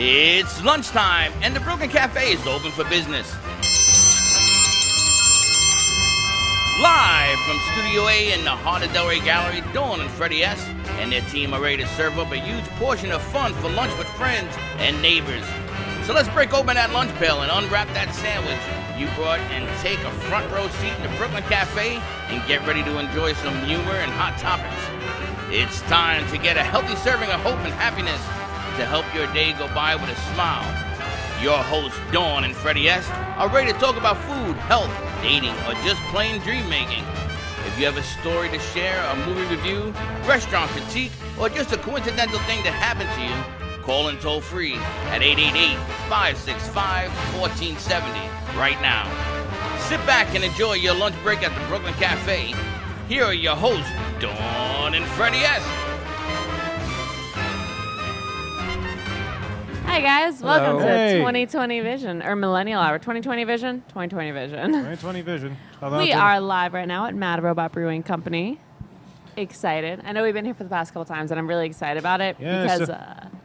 It's lunchtime, and the Brooklyn Cafe is open for business. Live from Studio A in the heart of Delray Gallery, Dawn and Freddie S. and their team are ready to serve up a huge portion of fun for lunch with friends and neighbors. So let's break open that lunch pail and unwrap that sandwich you brought and take a front row seat in the Brooklyn Cafe and get ready to enjoy some humor and hot topics. It's time to get a healthy serving of hope and happiness to help your day go by with a smile. Your hosts, Dawn and Freddie S., are ready to talk about food, health, dating, or just plain dream making. If you have a story to share, a movie review, restaurant critique, or just a coincidental thing that happened to you, call in toll free at 888-565-1470 right now. Sit back and enjoy your lunch break at the Brooklyn Cafe. Here are your hosts, Dawn and Freddie S. Hi guys, welcome Hello. to 2020 Vision, or Millennial Hour. 2020 Vision? 2020 Vision. 2020 Vision. We are live right now at Mad Robot Brewing Company. Excited. I know we've been here for the past couple times, and I'm really excited about it because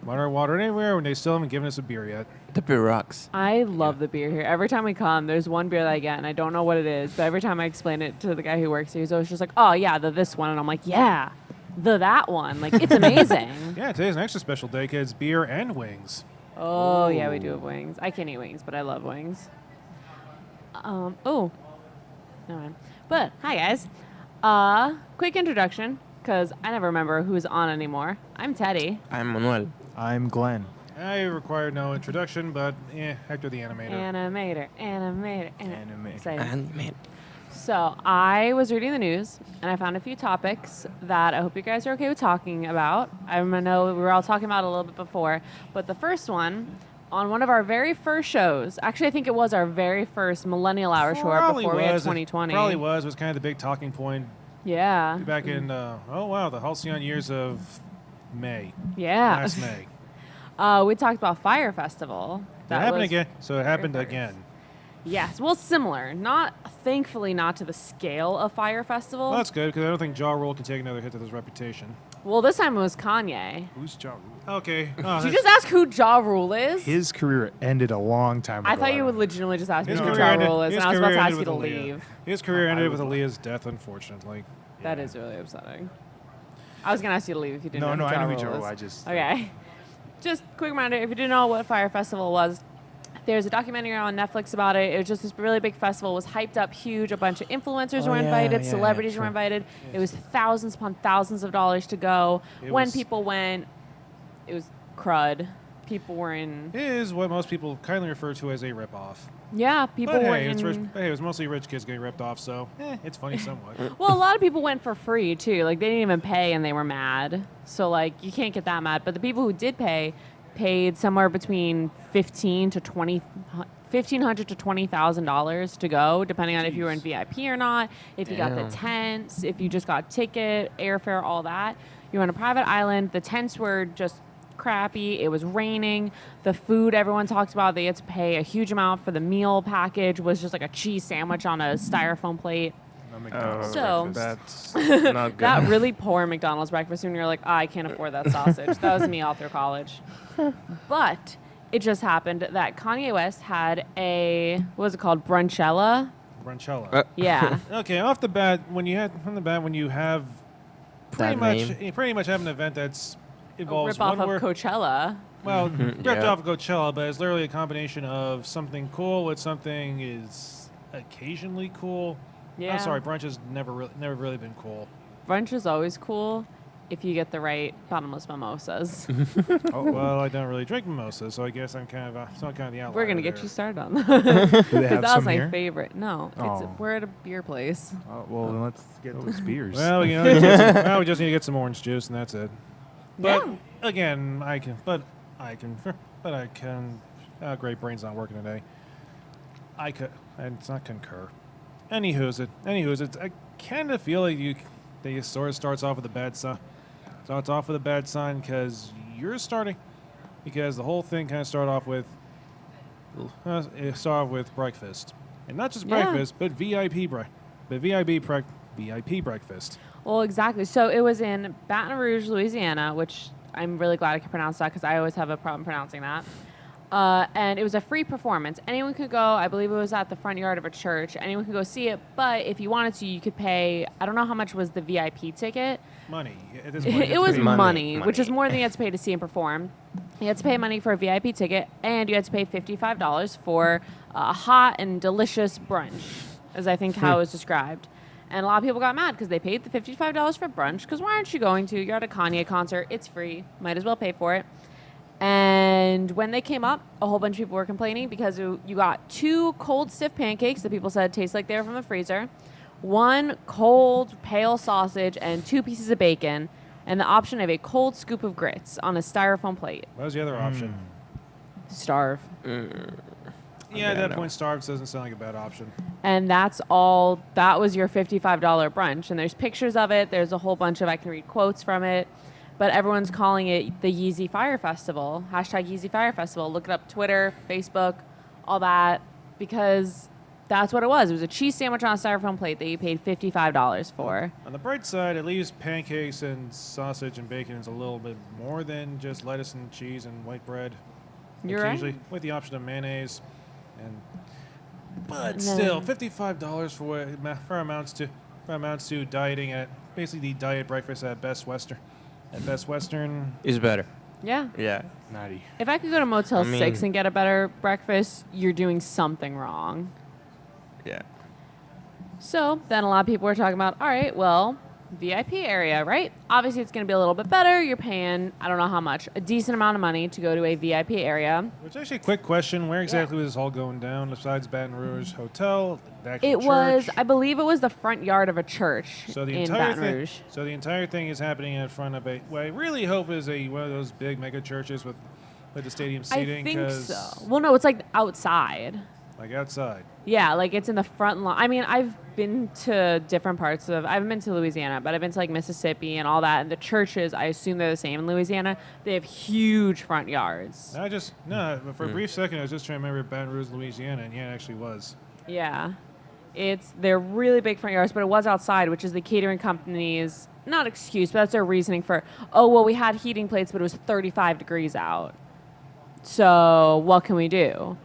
water anywhere when they still haven't given us a beer yet. The beer rocks. I love the beer here. Every time we come, there's one beer that I get, and I don't know what it is, but every time I explain it to the guy who works here, he's always just like, oh yeah, this one. And I'm like, yeah, that one. Like, it's amazing. Yeah, today's an extra special day because it's beer and wings. Oh, yeah, we do have wings. I can't eat wings, but I love wings. No mind. But, hi, guys. Quick introduction, because I never remember who's on anymore. I'm Teddy. I'm Manuel. I'm Glenn. I require no introduction, but Hector the Animator. Animator. Excited. Animator. So, I was reading the news, and I found a few topics that I hope you guys are okay with talking about. I know we were all talking about it a little bit before, but the first one, on one of our very first shows, actually I think it was our very first Millennial Hour show before we had 2020. Probably was kind of the big talking point. Yeah. Back in, the halcyon years of May. Yeah. Last May. We talked about Fire Festival. That happened again. So it happened again. Yes, well, similar. Thankfully not to the scale of Fire Festival. Well, that's good, because I don't think Ja Rule can take another hit to his reputation. Well, this time it was Kanye. Who's Ja Rule? Okay. Did you just ask who Ja Rule is? His career ended a long time ago. I thought you would legitimately just ask me His who career Ja ended- Rule is, his and I was about career to ask ended you to with Aaliyah. leave. His career ended with Aaliyah's death, unfortunately. That is really upsetting. I was going to ask you to leave if you didn't know No, who I Ja know who Rule Ja is. Rule. I just Okay. Just quick reminder, if you didn't know what Fire Festival was, there's a documentary on Netflix about it. It was just this really big festival. It was hyped up huge. A bunch of influencers were invited. Celebrities were invited. It was thousands upon thousands of dollars to go. When people went, it was crud. People were in... It is what most people kindly refer to as a ripoff. Yeah, people But were hey, in... it was mostly rich kids getting ripped off, so it's funny somewhat. Well, a lot of people went for free, too. Like, they didn't even pay, and they were mad. So, like, you can't get that mad. But the people who did pay paid somewhere between $1,500 to $20,000 to go, depending on if you were in VIP or not, if you got the tents, if you just got ticket, airfare, all that. You were on a private island. The tents were just crappy. It was raining. The food everyone talks about, they had to pay a huge amount for the meal package, was just like a cheese sandwich on a styrofoam plate. So That's not good. that really poor McDonald's breakfast when you're like, I can't afford that sausage. That was me all through college. But it just happened that Kanye West had a, what was it called, brunchella? Brunchella. Yeah. Okay, off the bat, when you have pretty much have an event that's involves Rip off one of word. Coachella. Well, ripped Yeah. off of Coachella, but it's literally a combination of something cool with something is occasionally cool. Yeah. I'm sorry, brunch has never really been cool. Brunch is always cool if you get the right bottomless mimosas. Well, I don't really drink mimosas, so I guess I'm kind of the outlier. We're going to get there. you started on that. Do they Because have that was some my here? favorite. No, Oh. we're at a beer place. Well, then let's get those beers. Well, we just need to get some orange juice, and that's it. But again, great brain's not working today. It's not concur. Anywho's it. I kind of feel like it sort of starts off with a bad sign. Starts off with a bad sign because the whole thing kind of started off with breakfast, and not just breakfast, but VIP breakfast. Well, exactly. So it was in Baton Rouge, Louisiana, which I'm really glad I can pronounce that because I always have a problem pronouncing that. And it was a free performance. Anyone could go. I believe it was at the front yard of a church. Anyone could go see it. But if you wanted to, you could pay. I don't know how much was the VIP ticket. Money. At this point, It was Money. which is more than you had to pay to see him perform. You had to pay money for a VIP ticket, and you had to pay $55 for a hot and delicious brunch, as I think how it was described. And a lot of people got mad because they paid the $55 for brunch, because why aren't you going to? You're at a Kanye concert. It's free. Might as well pay for it. And when they came up, a whole bunch of people were complaining because you got 2 cold, stiff pancakes that people said taste like they were from the freezer, 1 cold, pale sausage, and 2 pieces of bacon, and the option of a cold scoop of grits on a styrofoam plate. What was the other option? Starve. Yeah, at that point, starves doesn't sound like a bad option. And that's all. That was your $55 brunch. And there's pictures of it. There's a whole bunch of, I can read quotes from it. But everyone's calling it the Yeezy Fire Festival. Hashtag Yeezy Fire Festival. Look it up, Twitter, Facebook, all that. Because that's what it was. It was a cheese sandwich on a styrofoam plate that you paid $55 for. On the bright side, at least pancakes and sausage and bacon is a little bit more than just lettuce and cheese and white bread. You're right. Occasionally, with the option of mayonnaise. But And still, then- $55 for amounts to dieting at basically the diet breakfast at Best Western. At Best Western, Is better. Yeah. Yeah. Natty. If I could go to Motel I mean- 6 and get a better breakfast, you're doing something wrong. Yeah. So then a lot of people were talking about, all right, well, VIP area, right? Obviously, it's going to be a little bit better. You're paying, I don't know how much, a decent amount of money to go to a VIP area. which actually, quick question: where exactly was this all going down? Besides Baton Rouge Hotel, the actual It was, church? I believe it was the front yard of a church So the in entire Baton thing. Rouge. So the entire thing is happening in front of what I really hope is one of those big mega churches with the stadium I seating. think 'cause, so. Well, no, it's like outside. like outside. Yeah, like it's in the front line. I mean, I've been to different parts of, I haven't been to Louisiana, but I've been to like Mississippi and all that. And the churches, I assume they're the same in Louisiana. They have huge front yards. But for a brief second, I was just trying to remember Baton Rouge, Louisiana, and yeah, it actually was. Yeah. They're really big front yards, but it was outside, which is the catering company's, not excuse, but that's their reasoning for, oh, well, we had heating plates, but it was 35 degrees out. So what can we do?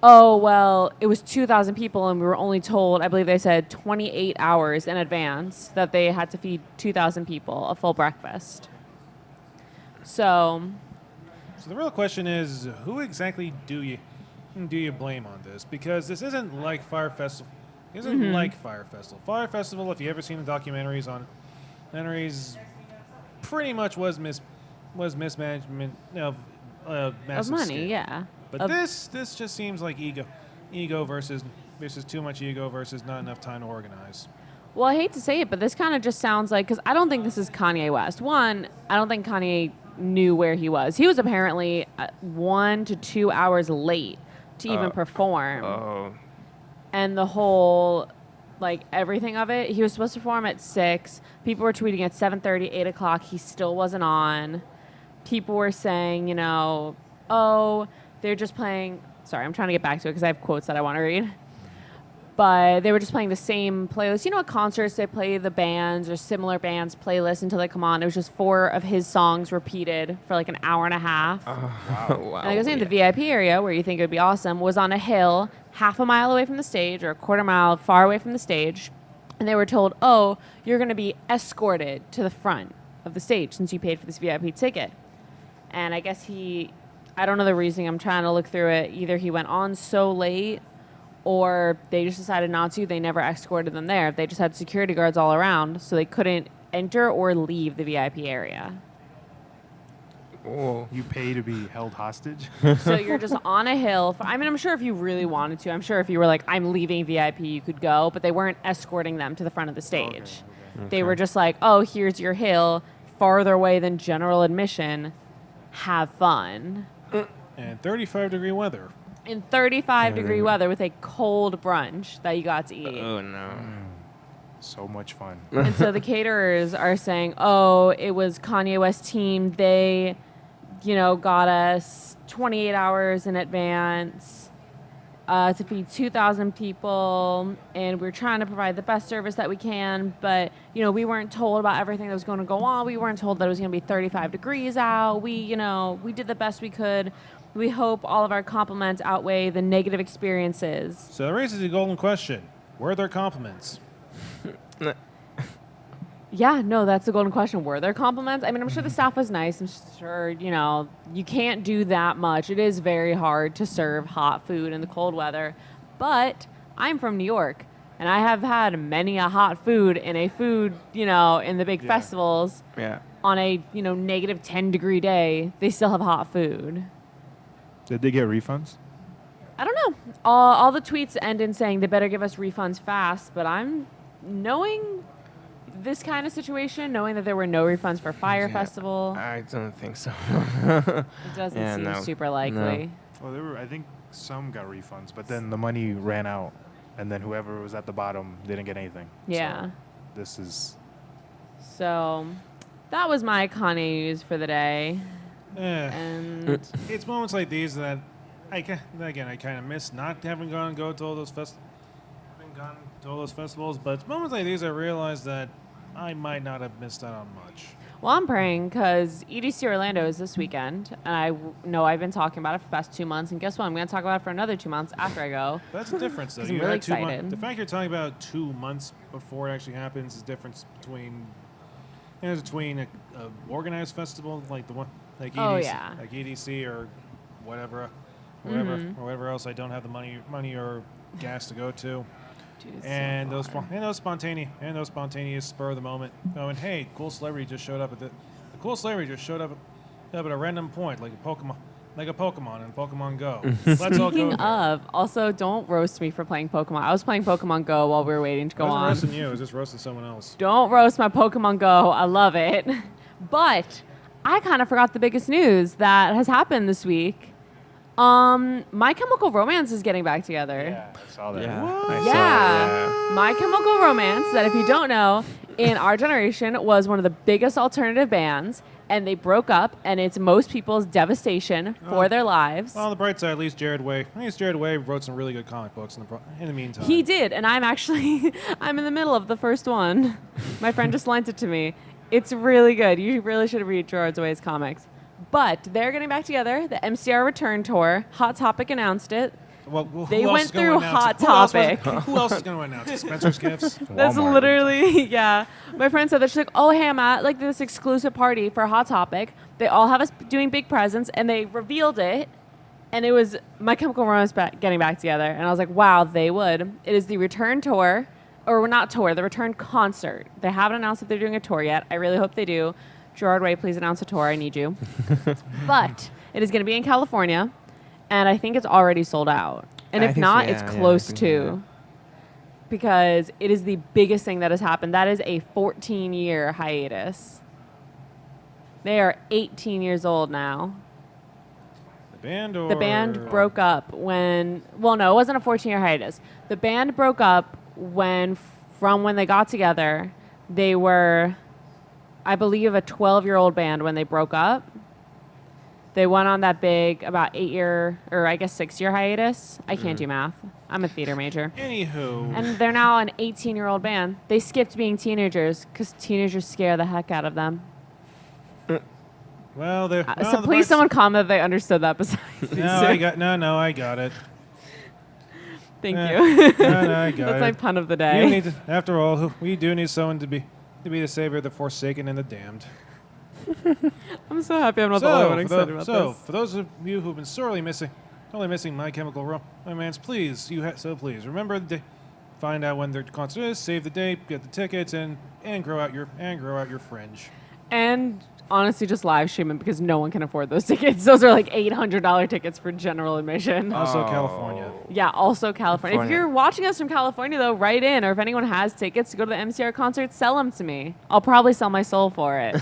Oh, well, it was 2,000 people, and we were only told, I believe they said 28 hours in advance that they had to feed 2,000 people a full breakfast. So, So the real question is, who exactly do you blame on this? Because this isn't like Fire Festival. It isn't like Fire Festival. Fire Festival, if you ever seen the documentaries on it, pretty much was mismanagement of massive of money, scale. yeah. But Of- this just seems like ego versus too much ego versus not enough time to organize. Well, I hate to say it, but this kind of just sounds like, because I don't think this is Kanye West. One, I don't think Kanye knew where he was. He was apparently 1 to 2 hours late to even perform. Oh. And the whole, like, everything of it, he was supposed to perform at 6. People were tweeting at 7:30, 8 o'clock. He still wasn't on. People were saying, you know, oh, they're just playing. Sorry, I'm trying to get back to it because I have quotes that I want to read. But they were just playing the same playlist. You know, at concerts, they play the bands or similar bands playlist until they come on. It was just 4 of his songs repeated for like an hour and a half. Wow. And I was in the VIP area where you think it would be awesome, was on a hill half a mile away from the stage or a quarter mile far away from the stage. And they were told, oh, you're going to be escorted to the front of the stage since you paid for this VIP ticket. And I guess I don't know the reasoning. I'm trying to look through it. Either he went on so late or they just decided not to. They never escorted them there. They just had security guards all around, so they couldn't enter or leave the VIP area. Oh. You pay to be held hostage? So you're just on a hill. I mean, I'm sure if you really wanted to, I'm sure if you were like, I'm leaving VIP, you could go, but they weren't escorting them to the front of the stage. They were just like, oh, here's your hill, farther away than general admission. Have fun. And 35-degree weather. In 35-degree weather with a cold brunch that you got to eat. Oh, no. So much fun. And so the caterers are saying, oh, it was Kanye West's team. They, got us 28 hours in advance. to feed 2,000 people, and we're trying to provide the best service that we can. But we weren't told about everything that was going to go on. We weren't told that it was going to be 35 degrees out. We did the best we could. We hope all of our compliments outweigh the negative experiences. So that raises the golden question: were there compliments? Yeah, no, that's the golden question. Were there compliments? I mean, I'm sure the staff was nice. I'm sure, you can't do that much. It is very hard to serve hot food in the cold weather. But I'm from New York, and I have had many a hot food in a food, in the big festivals. Yeah. On a, negative 10-degree day, they still have hot food. Did they get refunds? I don't know. All the tweets end in saying they better give us refunds fast, but I'm knowing this kind of situation, knowing that there were no refunds for Fire Festival, I don't think so. it doesn't Yeah, seem no. super likely. Well, I think some got refunds, but then the money ran out, and then whoever was at the bottom didn't get anything. Yeah. So this is So that was my Kanye news for the day. And It's moments like these that I kind of miss not having go to all those festivals. But it's moments like these I realize that I might not have missed out on much. well, I'm praying because EDC Orlando is this weekend, and I know I've been talking about it for the past 2 months. And guess what? I'm going to talk about it for another 2 months after I go. That's the difference, though. 'Cause I'm You really had 2 months. excited. The fact you're talking about 2 months before it actually happens is the difference between a organized festival like the one like EDC, Oh, yeah. like EDC or whatever, or whatever else I don't have the money or gas to go to. Dude, it's And so those far. spontaneous spur of the moment. Going, hey, cool celebrity just showed up at the cool celebrity just showed up at a random point, like a Pokemon in Pokemon Go. Let's all go. Speaking there. of, also don't roast me for playing Pokemon. I was playing Pokemon Go while we were waiting to I go wasn't on. roasting you. I was just roasting someone else. Don't roast my Pokemon Go. I love it. But I kind of forgot the biggest news that has happened this week. My Chemical Romance is getting back together. Yeah, I saw that. Yeah. What? I saw Yeah. it, My Chemical Romance, that if you don't know, in our generation was one of the biggest alternative bands, and they broke up, and it's most people's devastation for their lives. Well, on the bright side, at least Jared Way wrote some really good comic books in the meantime. He did, and I'm actually, I'm in the middle of the first one. My friend just lent it to me. It's really good. You really should read Gerard Way's comics. But they're getting back together. The MCR Return Tour. Hot Topic announced it. Well, who They else went is gonna through announce Hot it? Who else was- Topic. Who else is going to announce it? Spencer's Gifts? That's Walmart. literally, yeah. My friend said that she's like, oh, hey, I'm at like this exclusive party for Hot Topic. They all have us doing big presents, and they revealed it, and it was My Chemical Romance getting back together. And I was like, wow, they would. It is the return tour, or not tour, the return concert. They haven't announced if they're doing a tour yet. I really hope they do. Gerard Way, please announce a tour. I need you. But it is going to be in California, and I think it's already sold out. And I if think so, not, yeah, it's yeah, I close think to. so, Because it is the biggest thing that has happened. That is a 14-year hiatus. They are 18 years old now. The band or... The band broke up when, well, no, it wasn't a 14-year hiatus. The band broke up from when they got together. They were, I believe, a 12-year-old band when they broke up. They went on that big, about 8-year, or I guess 6-year hiatus. I can't do math. I'm a theater major. Anywho. And they're now an 18-year-old band. They skipped being teenagers because teenagers scare the heck out of them. Well, they're... So well, the please bright- someone comment that they understood that besides these No, two. I got it. Thank Eh, you. no, I got That's it. my pun of the You day. need to, after all, we do need someone to be the savior of the forsaken and the damned. I'm so happy I'm not the only one excited about this. for those of you who've been sorely missing My Chemical Romance, please, please remember the day, find out when their concert is, save the date, get the tickets, and grow out your fringe. And honestly, just live stream it because no one can afford those tickets. Those are like $800 tickets for general admission. Also, Oh. California. Yeah, also California. If California. you're watching us from California, though, write in. Or if anyone has tickets to go to the MCR concert, sell them to me. I'll probably sell my soul for it.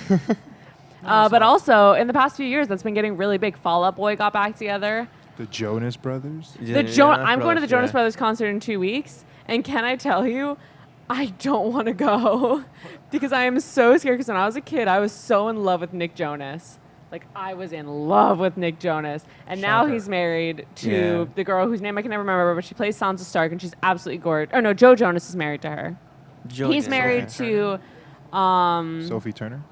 But also, in the past few years, that's been getting really big. Fall Out Boy got back together. The Jonas Brothers? I'm going to the Jonas Brothers concert in 2 weeks. And can I tell you, I don't want to go because I am so scared. Because when I was a kid, I was so in love with Nick Jonas. Like, I was in love with Nick Jonas. And now Shocker. he's married to Yeah. the girl whose name I can never remember, but she plays Sansa Stark, and she's absolutely gorgeous. Or no, Joe Jonas is married to her. He's married to Sophie Turner.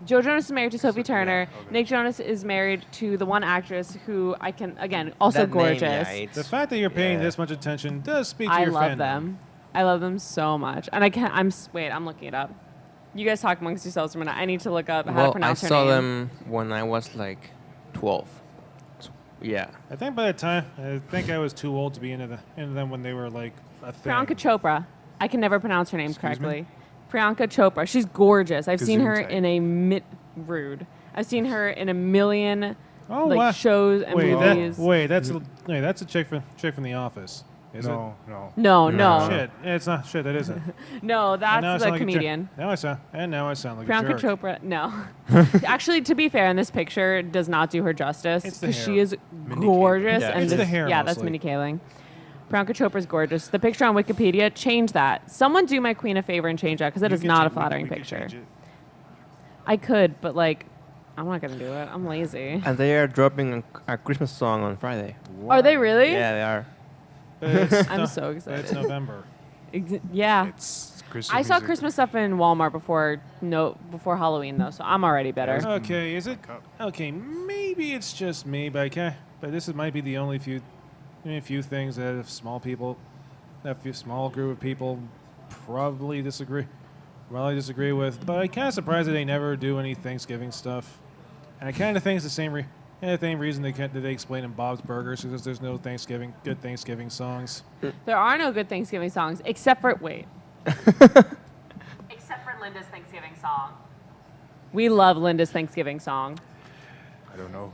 Joe Jonas is married to Sophie Turner. okay. Nick Jonas is married to the one actress who I can, again, also gorgeous. The fact that you're paying Yeah. this much attention does speak to I your love fandom. them. I love them so much. And I can't, wait, I'm looking it up. You guys talk amongst yourselves for a minute. I need to look up how to Well, I pronounce her saw name. them when I was like 12. Yeah. I think by the time I was too old to be into them when they were like a thing. Priyanka Chopra. I can never pronounce her name Excuse me? correctly. Priyanka Chopra. She's gorgeous. I've seen her Gesundheit. rude. I've seen her in a million Oh, like wow. shows and movies. That's a chick from The Office. Is No. No, No. no, it? Shit, it's not. Shit, that isn't. no. And now I That's sound the like a jerk. comedian. Now I sound like Priyanka a jerk. Chopra. No. Actually, to be fair, in this picture does not do her justice It's the because she hair. is Mindy gorgeous. Kaling. Yeah. And It's the this- hair Yeah, that's mostly. Mindy Kaling. Priyanka Chopra's gorgeous. The picture on Wikipedia, change that. Someone do my queen a favor and change that because that You is can not a change- flattering we can picture. change it. I could, but like, I'm not gonna do it. I'm lazy. And they are dropping a Christmas song on Friday. Are they really? Yeah, they are. I'm so It's excited. November. Yeah. It's Christmas I saw music. Christmas stuff in Walmart before Halloween though, so I'm already better. Yeah. Okay, is it? Cup. Okay, maybe it's just me, but might be the only few things that if small group of people probably disagree with. But I'm kind of surprised that they never do any Thanksgiving stuff. And I kind of think it's the same reason that they explain in Bob's Burgers because there's no good Thanksgiving songs. There are no good Thanksgiving songs except for except for Linda's Thanksgiving song. We love Linda's Thanksgiving song. I don't know.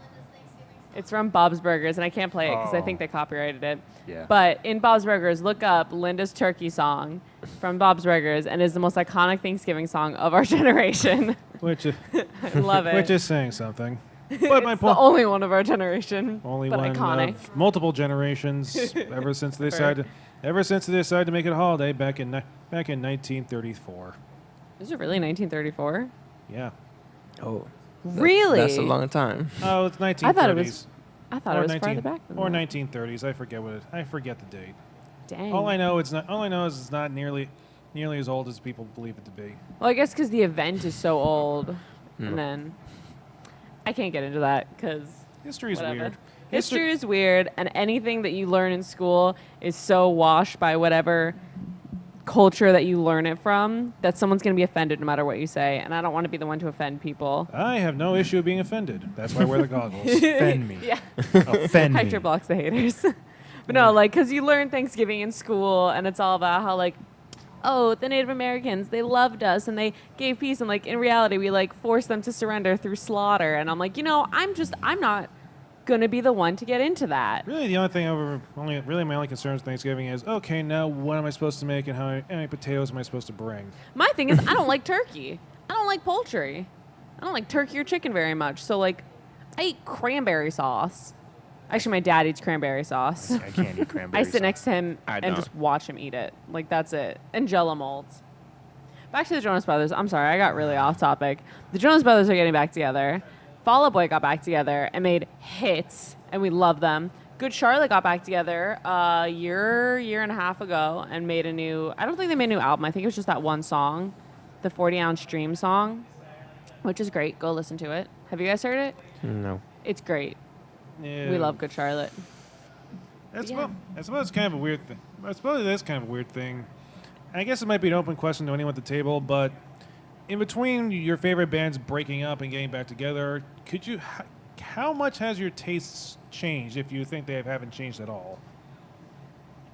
It's from Bob's Burgers, and I can't play it because I Oh. think they copyrighted it. Yeah. But in Bob's Burgers, look up Linda's Turkey song from Bob's Burgers, and is the most iconic Thanksgiving song of our generation. Which is, I love it. which is saying something. But my it's point. the only one of our generation, Only but one iconic. of multiple generations ever since they decided to make it a holiday back in 1934. Is it really 1934? Yeah. Oh. Really? That's a long time. Oh, it's 1930s. I thought it was. I thought or it was farther back than or that. 1930s. I forget the date. Dang. All I know is it's not nearly as old as people believe it to be. Well, I guess because the event is so old, Hmm. and then I can't get into that because History's weird. History is weird, and anything that you learn in school is so washed by whatever culture that you learn it from that someone's going to be offended no matter what you say, and I don't want to be the one to offend people. I have no issue being offended. That's why I wear the goggles. Offend me. Yeah. Offend me. Hector blocks the haters. But no, like, because you learn Thanksgiving in school, and it's all about how, like, oh, the Native Americans, they loved us, and they gave peace, and, like, in reality, we, like, forced them to surrender through slaughter. And I'm like, I'm not going to be the one to get into that. Really, the only thing my only concern with Thanksgiving is, okay, now what am I supposed to make and how many potatoes am I supposed to bring? My thing is, I don't like turkey. I don't like poultry. I don't like turkey or chicken very much. So, like, I eat cranberry sauce. Actually, my dad eats cranberry sauce. I can't eat cranberry I sit next to him I and don't. just watch him eat it. Like, that's it. And Jell-O molds. Back to the Jonas Brothers. I'm sorry, I got really off topic. The Jonas Brothers are getting back together. Fall Out Boy got back together and made hits, and we love them. Good Charlotte got back together a year and a half ago and made I don't think they made a new album. I think it was just that one song, the 40-ounce Dream song, which is great. Go listen to it. Have you guys heard it? No. It's great. Yeah. We love Good Charlotte. I Yeah. suppose it's kind of a weird thing. I suppose it is kind of a weird thing. I guess it might be an open question to anyone at the table, but in between your favorite bands breaking up and getting back together, how much has your tastes changed if you think they haven't changed at all?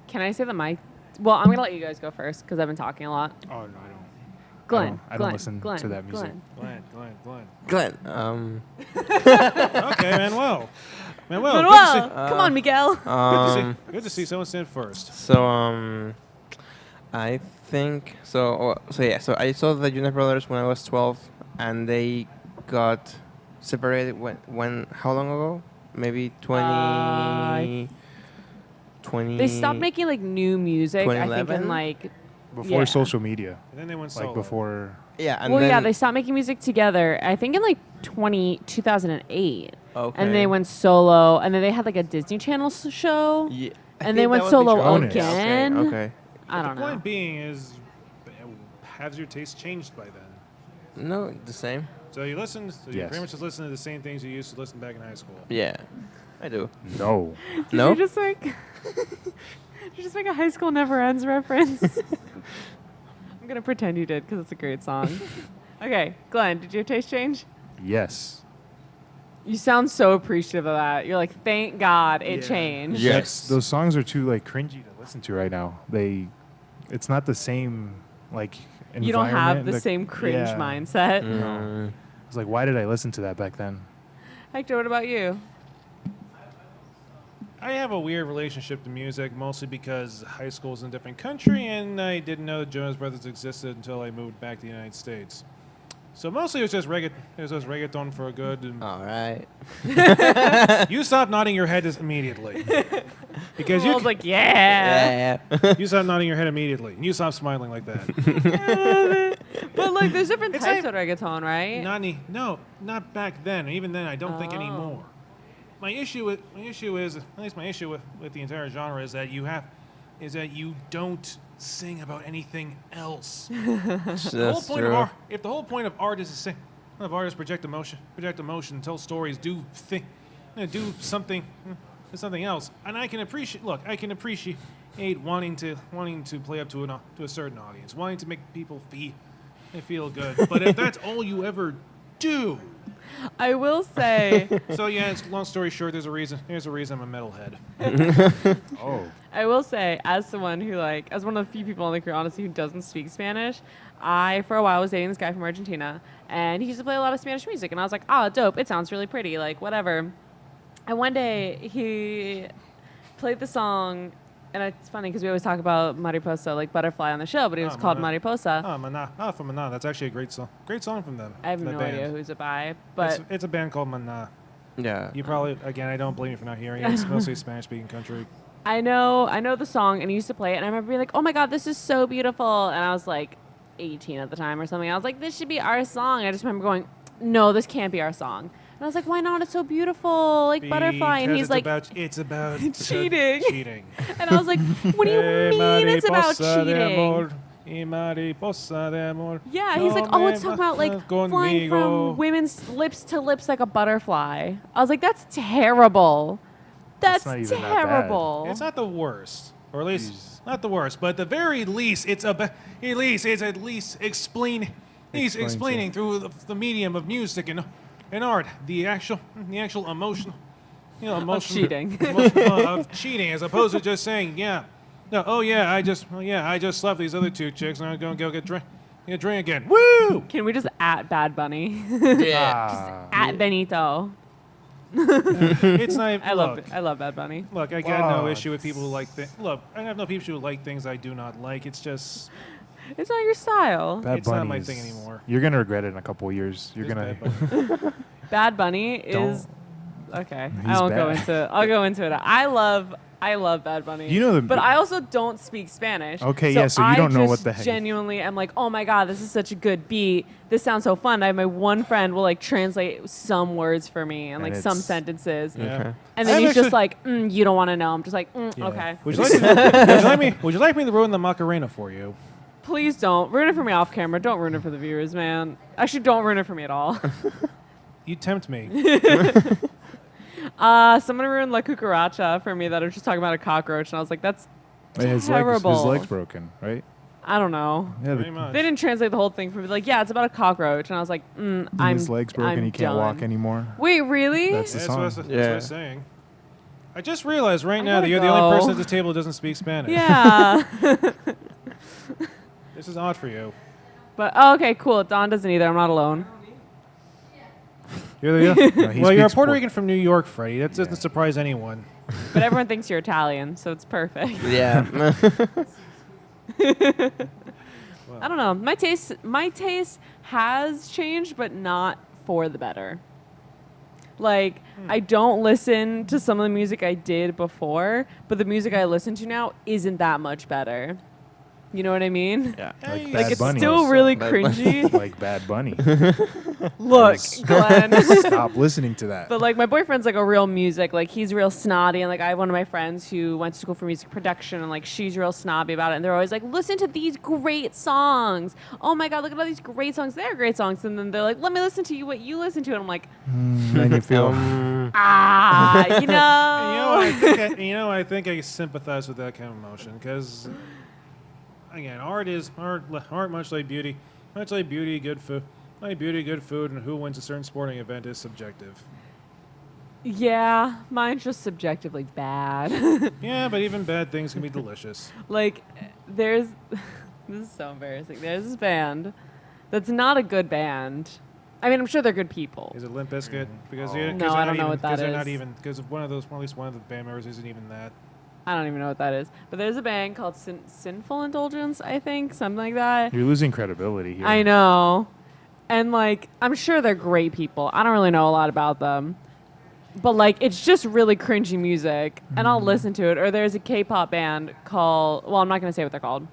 Can I say the mic? Well, I'm going to let you guys go first because I've been talking a lot. Oh, no, I don't. Glenn. I don't Glenn, listen Glenn, to that music. Glenn. Glenn. Glenn. Okay, Manuel, Manuel, come on, Miguel. good to see someone stand first. So I think so. So I saw the Jonas Brothers when I was 12, and they got separated when how long ago? Maybe 20. 20. They stopped making like new music. I think 2011? in like Before Yeah. social media. And then they went like solo. before. Yeah, and well, then yeah, they stopped making music together. I think in like 2008. Okay. And they went solo, and then they had like a Disney Channel show, Yeah. I and they think went that was solo Jonas. again. Okay. I don't the know. point being is, has your taste changed by then? No, the same. So you listen. So you Yes. pretty much just listen to the same things you used to listen back in high school. Yeah, I do. No. Did No? you just like? Did you just make a High School Never Ends reference? I'm gonna pretend you did because it's a great song. Okay, Glenn, did your taste change? Yes. You sound so appreciative of that. You're like, thank God it changed. Yes. Those songs are too like cringy to listen to right now. It's not the same like environment. You don't have the that- same cringe yeah. mindset. Mm. It's like, why did I listen to that back then? Hector, what about you? I have a weird relationship to music, mostly because high school is in a different country, and I didn't know the Jonas Brothers existed until I moved back to the United States. So mostly it was just reggaeton for a good. And All right. you stop nodding your head immediately, because I was like, yeah. Yeah. you stop nodding your head immediately, and you stop smiling like that. But like, there's different It's types like- of reggaeton, right? No, not back then. Even then, I don't think Oh. anymore. My issue is, at least my issue with the entire genre is that you don't sing about anything else. That's The whole point true. of art, if the whole point of art is to sing, of art is project emotion, tell stories, do something else. And I can appreciate wanting to play up to a certain audience, wanting to make people feel good. But if that's all you ever do, I will say, so yeah, it's long story short, there's a reason I'm a metalhead. Oh. I will say, as someone who like, as one of the few people on the crew, honestly, who doesn't speak Spanish, I for a while was dating this guy from Argentina, and he used to play a lot of Spanish music, and I was like, oh, dope, it sounds really pretty, like whatever. And one day he played the song, and it's funny because we always talk about Mariposa, like butterfly on the show, but it was called Mariposa. From Maná. That's actually a great song from them. I have from no the band. idea who's it by, but It's a band called Maná. Yeah. You probably, again, I don't blame you for not hearing it. It's mostly a Spanish-speaking country. I know the song, and he used to play it, and I remember being like, oh my God, this is so beautiful. And I was like 18 at the time or something. I was like, this should be our song. I just remember going, no, this can't be our song. And I was like, why not? It's so beautiful, like butterfly. And he's like, it's about cheating. cheating. and I was like, what do you mean it's about Mariposa de cheating? amor, y mariposa de amor. Yeah, he's like, No oh, me it's talking about like vas flying from conmigo. women's lips to lips like a butterfly. I was like, that's terrible. That's not even that bad. terrible. It's not the worst, or at least Jeez. not the worst, but at the very least, it's at least explaining Explains through the medium of music and art the actual emotion, cheating. of cheating, as opposed to just saying, I just left these other two chicks, and I'm gonna go get a drink again. Woo! Can we just at Bad Bunny? Yeah. At Benito. It's not. I love Bad Bunny. Look, I got no Wow. issue with people who like things. Look, I have no people who like things I do not like. It's just It's not your style. Bad It's not Bunny my is- thing anymore. You're gonna regret it in a couple of years. You're It's gonna. Bad Bunny. Bad Bunny is Don't. okay. I He's won't go bad. into. I'll go into it. I love Bad Bunny. You know the- but I also don't speak Spanish. Okay, yeah, so you don't know I what just the heck- Genuinely, I'm like, oh my God, this is such a good beat. This sounds so fun. I have my one friend will like translate some words for me and And like some it's- sentences. Yeah. Okay. And then I've he's just actually- like, you don't want to know. I'm just like, Yeah. okay. Would you like me to ruin the Macarena for you? Please don't ruin it for me off camera. Don't ruin it for the viewers, man. Actually, don't ruin it for me at all. You tempt me. Someone ruined La Cucaracha for me that I was just talking about a cockroach, and I was like, that's His terrible. leg's broken, right? I don't know. Yeah, Pretty much. They didn't translate the whole thing for me. Like, yeah, it's about a cockroach, and I was like, I'm. his leg's broken. I'm He can't walk done. anymore. Wait, really? That's the That's what I was, song. that's what I Yeah. was saying. I just realized right I now that gotta you're the only go. person at the table who doesn't speak Spanish. Yeah. This is odd for you. But okay, cool. Don doesn't either. I'm not alone. You're the, No, he well, you're a speaks Puerto Rican from New York, Freddie. That doesn't surprise anyone. But everyone thinks you're Italian, so it's perfect. Yeah. I don't know. My taste has changed, but not for the better. Like, I don't listen to some of the music I did before, but the music I listen to now isn't that much better. You know what I mean? Yeah. Like Hey, Bad Like it's Bunny. still really Bad cringy. Like Bad Bunny. Look, Glenn. Stop listening to that. But like my boyfriend's like a real music, like he's real snotty, and like I have one of my friends who went to school for music production, and like she's real snobby about it, and they're always like, listen to these great songs. Oh my god, look at all these great songs. They're great songs, and then they're like, let me listen to you what you listen to, and I'm like, Then you feel you know. I think I sympathize with that kind of emotion because, again, art much like beauty, good food. Like beauty, good food, and who wins a certain sporting event is subjective. Yeah, mine's just subjectively bad. Yeah, but even bad things can be delicious. Like, there's this is so embarrassing. There's this band that's not a good band. I mean, I'm sure they're good people. Is it Limp Bizkit? Because Oh. they're No, I don't know what that Because they're not is. even. Because one of those, at least one of the band members isn't even that. I don't even know what that is. But there's a band called Sinful Indulgence, I think, something like that. you're losing credibility here. I know. And, like, I'm sure they're great people. I don't really know a lot about them. But, like, it's just really cringy music. And I'll listen to it. Or there's a K-pop band called... Well, I'm not going to say what they're called.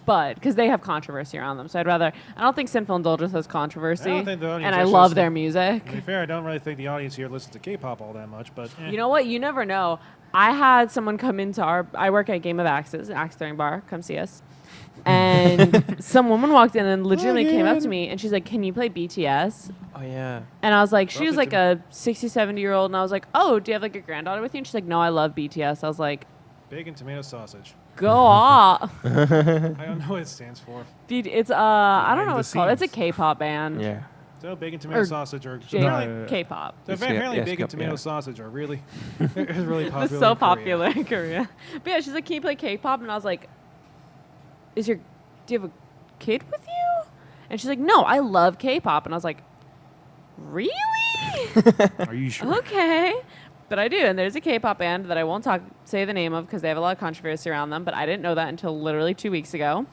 But... Because they have controversy around them. So I'd rather... I don't think Sinful Indulgence has controversy. I don't think the audience and I actually love listens- their music. To be fair, I don't really think the audience here listens to K-pop all that much, but You know what? You never know. I had someone come into our... I work at Game of Axes, Axe Throwing Bar. Come see us. And some woman walked in and legitimately came up to me and she's like, can you play BTS? Oh yeah. And I was like, she was Roughly like a 60, 70-year-old. And I was like, oh, do you have like a granddaughter with you? And she's like, no, I love BTS. I was like, bacon, tomato, sausage. go off. I don't know what it stands for. It's, I don't Behind know the what it's called. It's a scenes. K-pop band. Yeah. So bacon, tomato, Or sausage, or J- No, K-pop. so Yes, apparently yes, bacon, K-pop, tomato, yeah. sausage are really, it's really popular. It's so in Korea. popular in Korea. But yeah, she's like, can you play K-pop? And I was like, do you have a kid with you? And she's like, no, I love K-pop. And I was like, really? Are you sure? Okay. But I do. And there's a K-pop band that I won't say the name of because they have a lot of controversy around them. But I didn't know that until literally 2 weeks ago.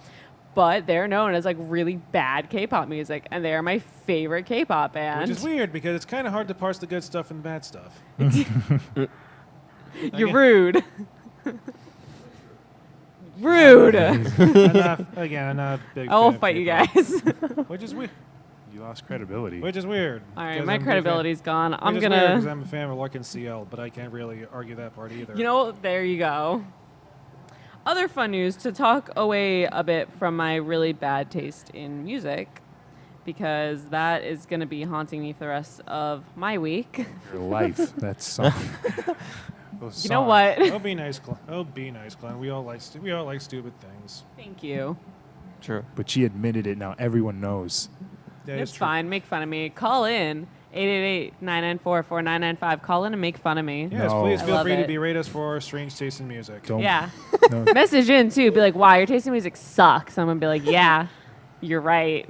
But they're known as like really bad K-pop music. And they are my favorite K-pop band. Which is weird because it's kind of hard to parse the good stuff and bad stuff. You're rude. Rude. I'm not a big I will fan of fight you K-pop, guys. Which is weird. You lost credibility. Which is weird. All right, 'cause my I'm a big credibility's gone. fan- I'm which is weird 'cause gonna. I'm a fan of Larkin CL, but I can't really argue that part either. You know, there you go. Other fun news to talk away a bit from my really bad taste in music, because that is going to be haunting me for the rest of my week. Your life. That song. Those You know songs. what? Oh, be nice, Glenn. Oh, be nice, Glenn. We all like stupid things. Thank you. True. But she admitted it now. Everyone knows. That It's is true. fine. Make fun of me. Call in 888-994-4995. Call in and make fun of me. Yes, No. please I feel love free to it. berate us for our strange taste in music. Don't. Yeah. No. Message in too. Be like, wow, your taste in music sucks. I'm gonna be like, yeah, you're right.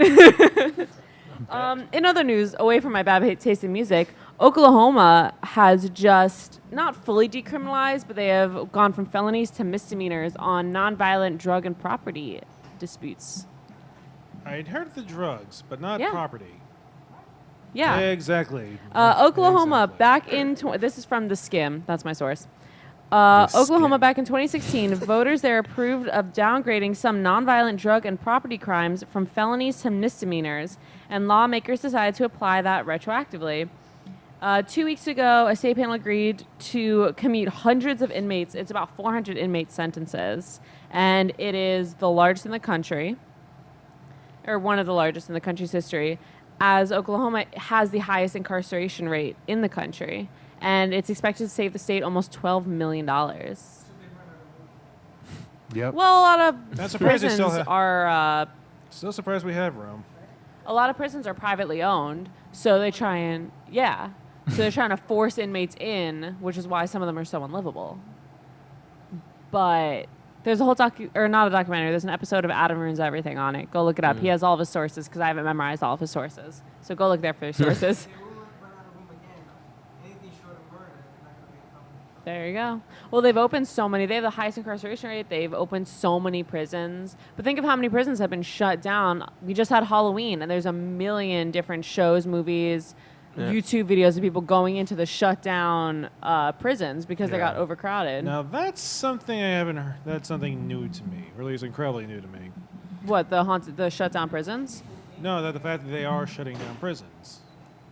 In other news, away from my bad taste in music, Oklahoma has just not fully decriminalized, but they have gone from felonies to misdemeanors on nonviolent drug and property disputes. I'd heard the drugs, but not Yeah. property. Yeah. Exactly. Oklahoma, Exactly. back in this is from the Skim. That's my source. The Oklahoma, Skim. back in 2016, voters there approved of downgrading some nonviolent drug and property crimes from felonies to misdemeanors, and lawmakers decided to apply that retroactively. 2 weeks ago, a state panel agreed to commute hundreds of inmates. It's about 400 inmate sentences, and it is the largest in the country, or one of the largest in the country's history, as Oklahoma has the highest incarceration rate in the country, and it's expected to save the state almost $12 million. Yep. Well, a lot of Not surprised they prisons still are Still surprised we have room. a lot of prisons are privately owned, so they try and so they're trying to force inmates in, which is why some of them are so unlivable. But there's a whole not a documentary. There's an episode of Adam Ruins Everything on it. Go look it up. He has all of his sources because I haven't memorized all of his sources. So go look there for your sources. There you go. Well, they've opened so many. They have the highest incarceration rate. They've opened so many prisons. But think of how many prisons have been shut down. We just had Halloween, and there's a million different shows, movies, YouTube videos of people going into the shut down prisons because they got overcrowded. Now that's something I haven't heard. That's something new to me, or at least incredibly new to me. What, the shut down prisons? No, that the fact that they are shutting down prisons.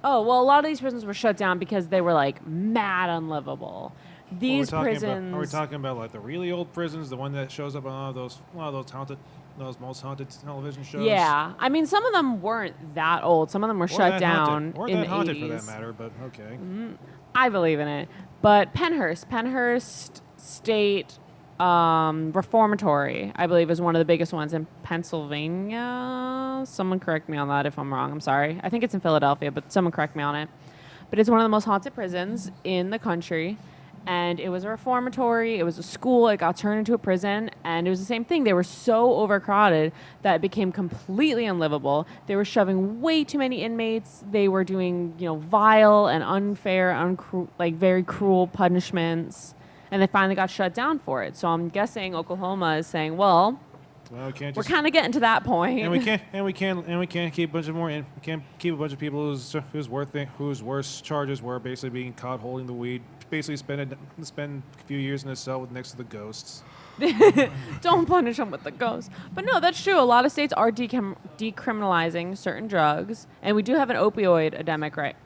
Oh, well, a lot of these prisons were shut down because they were like mad unlivable. These prisons. Are we talking about like the really old prisons, the one that shows up on a lot of those most haunted television shows? Yeah, I mean, some of them weren't that old. Some of them were shut down or in that the haunted 80s. for that matter. But okay. I believe in it. But Penhurst State Reformatory, I believe, is one of the biggest ones in Pennsylvania. Someone correct me on that if I'm wrong. I'm sorry. I think it's in Philadelphia, but someone correct me on it. But it's one of the most haunted prisons in the country. And it was a reformatory. It was a school. It got turned into a prison. And it was the same thing. They were so overcrowded that it became completely unlivable. They were shoving way too many inmates. They were doing, vile and unfair, very cruel punishments. And they finally got shut down for it. So I'm guessing Oklahoma is saying, well, we're kind of getting to that point. And we can't keep a bunch of we can't keep a bunch of people whose worst charges were basically being caught holding the weed, basically spend a few years in a cell next to the ghosts. Don't punish them with the ghosts. But no, that's true. A lot of states are decriminalizing certain drugs, and we do have an opioid epidemic.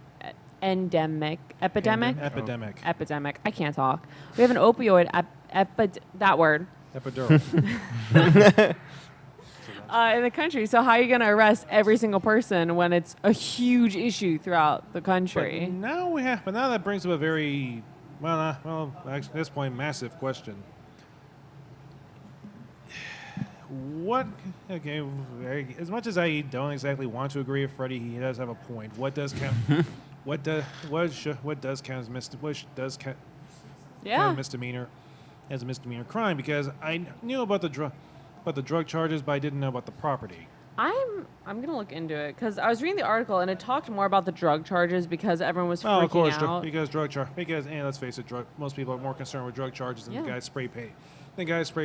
I can't talk. We have an opioid that word. Epidural. In the country. So how are you going to arrest every single person when it's a huge issue throughout the country? But now that brings up a very, actually at this point, massive question. As much as I don't exactly want to agree with Freddie, he does have a point. What does count? what does count as misdemeanor? As a misdemeanor crime, because I knew about the drug charges, but I didn't know about the property. I'm gonna look into it because I was reading the article and it talked more about the drug charges because everyone was freaking of course, out. Because let's face it, most people are more concerned with drug charges than the guys spray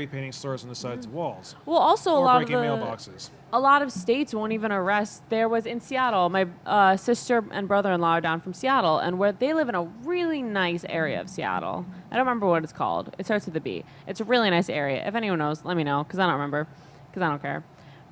painting stores on the sides of walls. Well, also or breaking mailboxes. A lot of states won't even arrest. There was in Seattle. My sister and brother-in-law are down from Seattle, and where they live in a really nice area of Seattle. I don't remember what it's called. It starts with a B. It's a really nice area. If anyone knows, let me know because I don't remember because I don't care.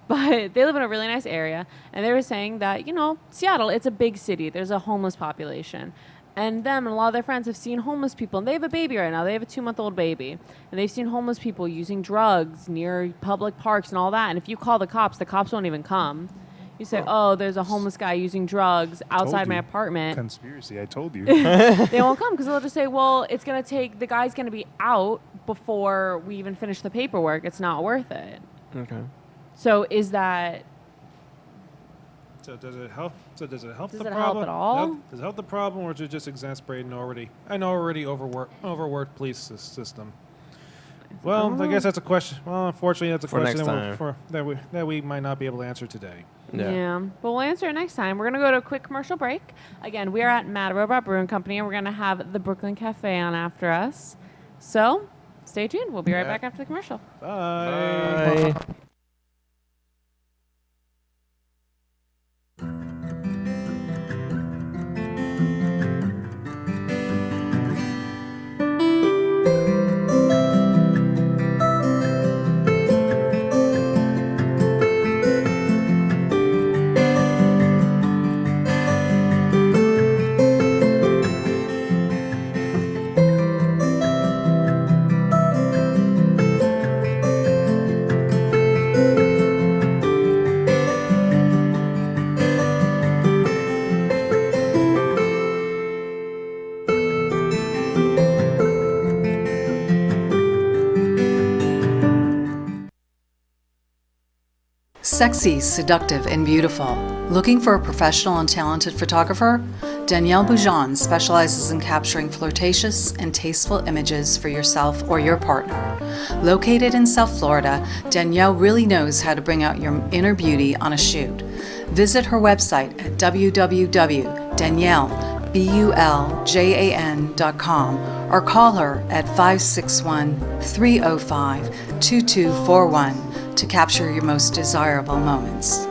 But they live in a really nice area, and they were saying that, Seattle, it's a big city. There's a homeless population. And them and a lot of their friends have seen homeless people, and they have a baby right now. They have a 2-month-old baby. And they've seen homeless people using drugs near public parks and all that. And if you call the cops won't even come. You say, there's a homeless guy using drugs outside my apartment. Conspiracy, I told you. They won't come because they'll just say, well, it's going to take, the guy's going to be out before we even finish the paperwork. It's not worth it. Okay. So is that... So does it help? Does it help Does the it problem? help at all? Does it help the problem, or does it just exasperate an already overworked police system? Well, I guess that's a question. Well, unfortunately, that's a question that we might not be able to answer today. Yeah. But we'll answer it next time. We're going to go to a quick commercial break. Again, we are at Mad Robot Brewing Company, and we're going to have the Brooklyn Cafe on after us. So stay tuned. We'll be right back after the commercial. Bye. Bye. Sexy, seductive, and beautiful. Looking for a professional and talented photographer? Danielle Boujon specializes in capturing flirtatious and tasteful images for yourself or your partner. Located in South Florida, Danielle really knows how to bring out your inner beauty on a shoot. Visit her website at www.daniellebuljan.com or call her at 561-305-2241 to capture your most desirable moments.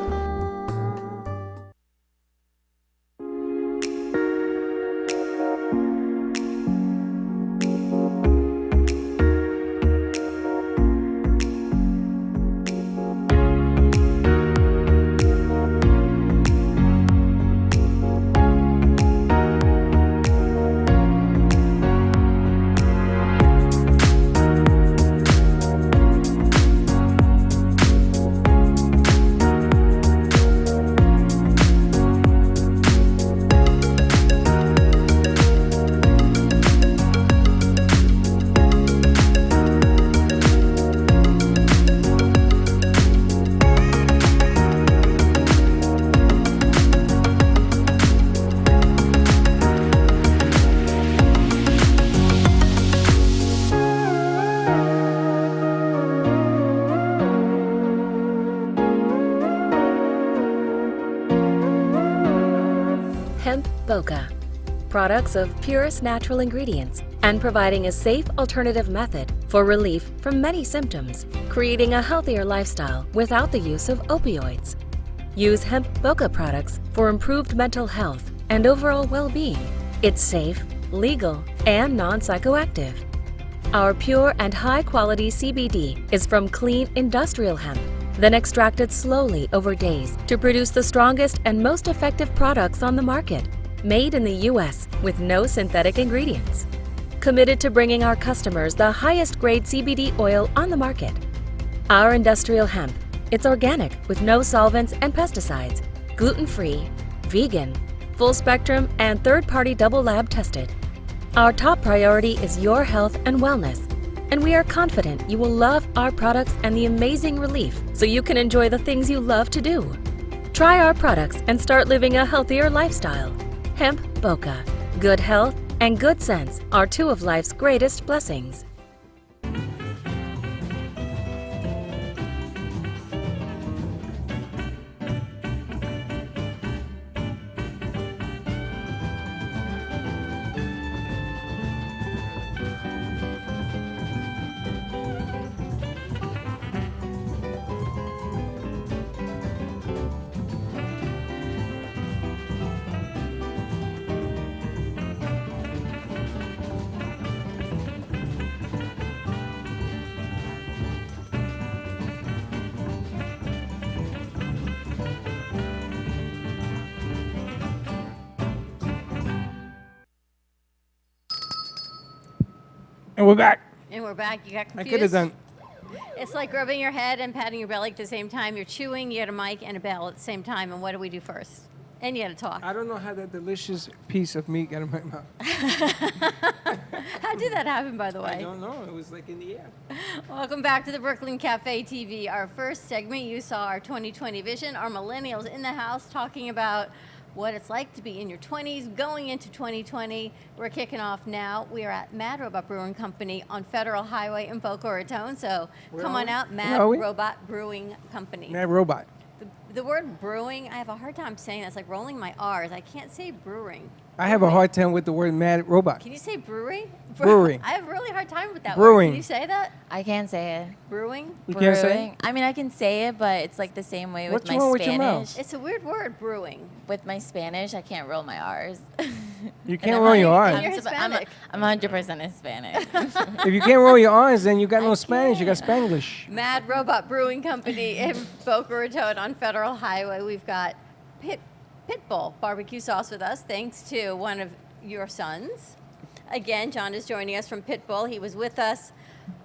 Boca. Products of purest natural ingredients and providing a safe alternative method for relief from many symptoms, creating a healthier lifestyle without the use of opioids. Use hemp Boca products for improved mental health and overall well-being. It's safe, legal, and non-psychoactive. Our pure and high-quality CBD is from clean industrial hemp, then extracted slowly over days to produce the strongest and most effective products on the market, made in the U.S. with no synthetic ingredients. Committed to bringing our customers the highest grade CBD oil on the market. Our industrial hemp, it's organic with no solvents and pesticides, gluten-free, vegan, full spectrum, and third-party double lab tested. Our top priority is your health and wellness, and we are confident you will love our products and the amazing relief so you can enjoy the things you love to do. Try our products and start living a healthier lifestyle. Hemp Boca. Good health and good sense are two of life's greatest blessings. And we're back. And we're back. You got I confused? could have done. It's like rubbing your head and patting your belly at the same time. You're chewing, you had a mic and a bell at the same time. And what do we do first? And you had to talk. I don't know how that delicious piece of meat got in my mouth. How did that happen, by the way? I don't know. It was like in the air. Welcome back to the Brooklyn Cafe TV. Our first segment, you saw our 2020 vision. Our millennials in the house talking about what it's like to be in your 20s going into 2020. We're kicking off now. We are at Mad Robot Brewing Company on Federal Highway in Boca Raton. So come on out, Mad are we? Robot Brewing Company. Mad robot. The word brewing, I have a hard time saying that. It's like rolling my R's. I can't say brewing. I have a hard time with the word mad robot. Can you say brewery? Brewing. I have a really hard time with that Brewing. word. Can you say that? I can't say it. Brewing? You can't say Brewing. I mean, I can say it, but it's like the same way What's with my wrong with Spanish. your mouth? It's a weird word, brewing. With my Spanish, I can't roll my R's. You can't roll your And R's. you're Hispanic. I'm 100% Hispanic. If you can't roll your R's, then you got no Spanish. You got Spanglish. Mad Robot Brewing Company in Boca Raton on Federal Highway. We've got Pitbull barbecue sauce with us, thanks to one of your sons. Again, John is joining us from Pitbull. He was with us.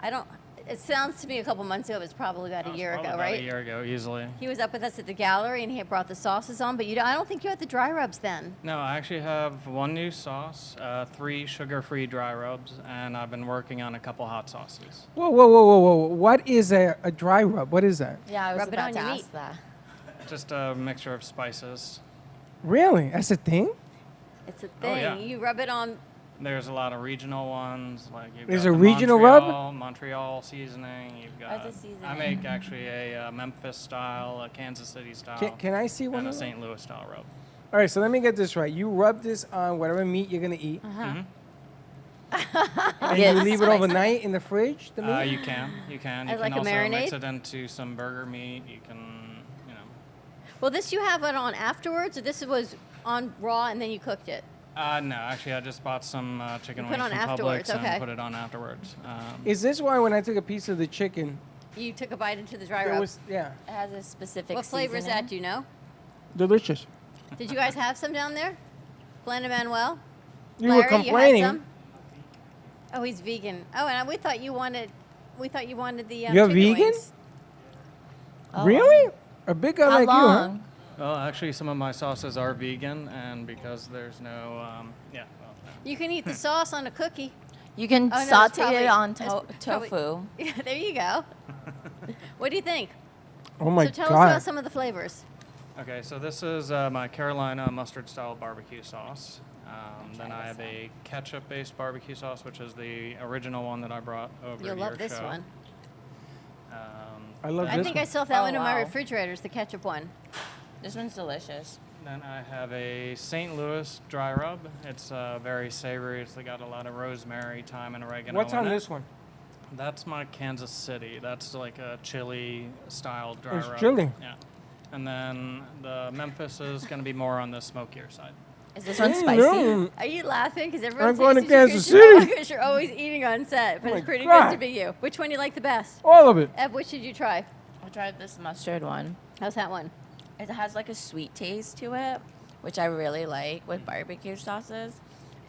It sounds to me a couple months ago. It was probably about a year ago, right? A year ago, easily. He was up with us at the gallery, and he had brought the sauces on. But I don't think you had the dry rubs then. No, I actually have one new sauce, 3 sugar-free dry rubs, and I've been working on a couple hot sauces. Whoa, whoa, whoa, whoa, whoa. What is a dry rub? What is that? Yeah, I was Rub it about on to your ask meat. that. Just a mixture of spices. Really? That's a thing? It's a Oh, thing. yeah. You rub it on. There's a lot of regional ones, like you've There's got a the regional rub? Montreal seasoning. You've got. What's the seasoning? I make actually a Memphis style, a Kansas City style, Can I see one and a of them? St. Louis style rub. All right, so let me get this right. You rub this on whatever meat you're going to eat, Mhm. and Yes. you leave it Spicy. overnight in the fridge, the meat? You can. You can. As You like can a also mix marinade? it into some burger meat. You can, Well, this you have it on afterwards, or this was on raw and then you cooked it? No, actually, I just bought some chicken You put wings on from afterwards, Publix okay. and put it on afterwards. Is this why when I took a piece of the chicken, You took a bite into the dry there rub. was, yeah, It has a specific What flavor is that? seasoning. Do you know? delicious. Did you guys have some down there? Glenn and Manuel? You were Larry, complaining. You had some? Oh, he's vegan. Oh, and we thought you wanted. We thought you wanted the. You're chicken vegan? wings. Oh. Really? A big guy How like long? Well, actually, some of my sauces are vegan, and because there's no, You can eat the sauce on a cookie. You can Oh, no, it's saute probably- it on it's probably- tofu. Yeah, there you go. What do you think? huh? Oh my so tell us God. about some of the flavors. Okay, so this is my Carolina mustard style barbecue sauce. Then I have a ketchup-based barbecue sauce, which is the original one that I brought over You'll to love your this show. one. I love I this think one. I still have that Oh, one in my wow. refrigerator. It's the ketchup one. This one's delicious. Then I have a St. Louis dry rub. It's very savory. It's got a lot of rosemary, thyme, and oregano. What's in on it. this one? That's my Kansas City. That's like a chili style dry It's rub. chili. Yeah. And then the Memphis is going to be more on the smokier side. Is this one spicy? No. Are you laughing? Because everyone's I'm going to tasting your Kansas Crisco City. because you're always eating on set, but Oh it's my pretty God. good to be you. Which one you like the best? All of it. Ev, which did you try? I tried this mustard one. How's that one? It has like a sweet taste to it, which I really like with barbecue sauces.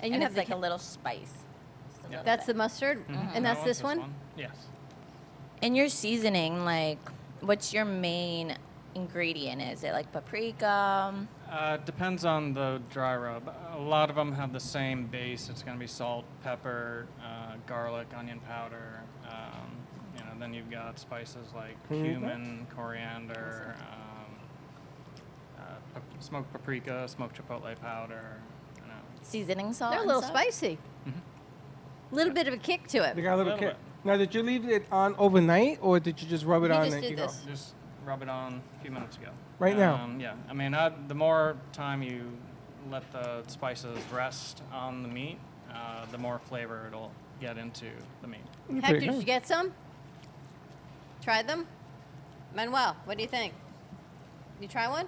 And you And have it's the like a little spice. Just a little That's the bit. mustard, and that's That this one's one. Yes. In your seasoning, like, what's your main ingredient? Is it like paprika? Depends on the dry rub. A lot of them have the same base. It's going to be salt, pepper, garlic, onion powder. Then you've got spices like cumin, coriander, smoked paprika, smoked chipotle powder. Seasoning salt? They're a and little stuff? spicy. Little bit of a kick to They it. got a little Little kick. bit. Now, did you leave it on overnight, or did you just rub it He on just and did you go? this. Just rub it on a few minutes ago. Right now? Yeah. I mean, the more time you let the spices rest on the meat, the more flavor it'll get into the meat. Hector, pretty did good. you get some? Tried them? Manuel, what do you think? You try one?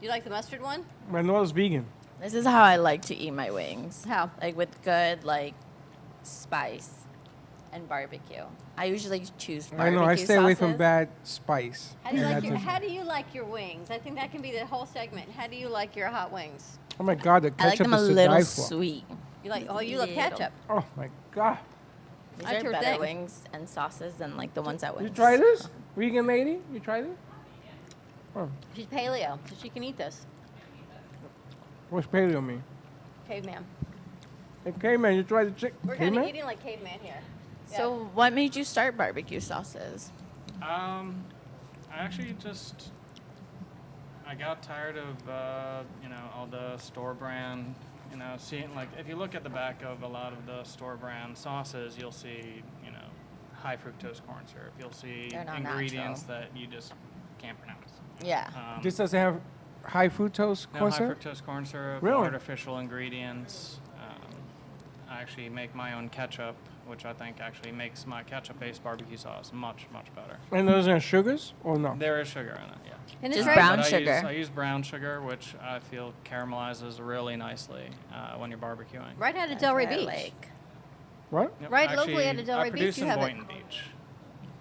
You like the mustard one? Manuel's vegan. This is how I like to eat my wings. How? Like with good, like, spice and barbecue. I usually choose I barbecue know. I stay away from sauces. bad spice. How do you And like that your doesn't- How do you like your wings? I think that can be the whole segment. How do you like your hot wings? Oh my God, the I like ketchup them a is to little die for. sweet. You like? Just Oh, you love little. ketchup. Oh my God. These That's are your better thing. wings and sauces than like the ones at You Wings. try this? Vegan lady? You try this? Oh, She's paleo, so she can eat this. what's paleo mean? Caveman. Hey, caveman, you try the chicken? We're kind of Caveman? eating like caveman here. So what made you start barbecue sauces? I actually just I got tired of all the store brand. Seeing like if you look at the back of a lot of the store brand sauces, you'll see high fructose corn syrup. You'll see They're not ingredients natural. that you just can't pronounce. Yeah. This doesn't have high fructose No corn high syrup? fructose corn syrup, Really? artificial ingredients. I actually make my own ketchup, which I think actually makes my ketchup-based barbecue sauce much, much better. And those are sugars or no? There is sugar in it, yeah. And Just it's brown But sugar. I use brown sugar, which I feel caramelizes really nicely when you're barbecuing. right out of That's Delray what I Beach. like. What? Yep, Right locally actually, out of Delray I Beach, produce you in have it. Boynton Beach.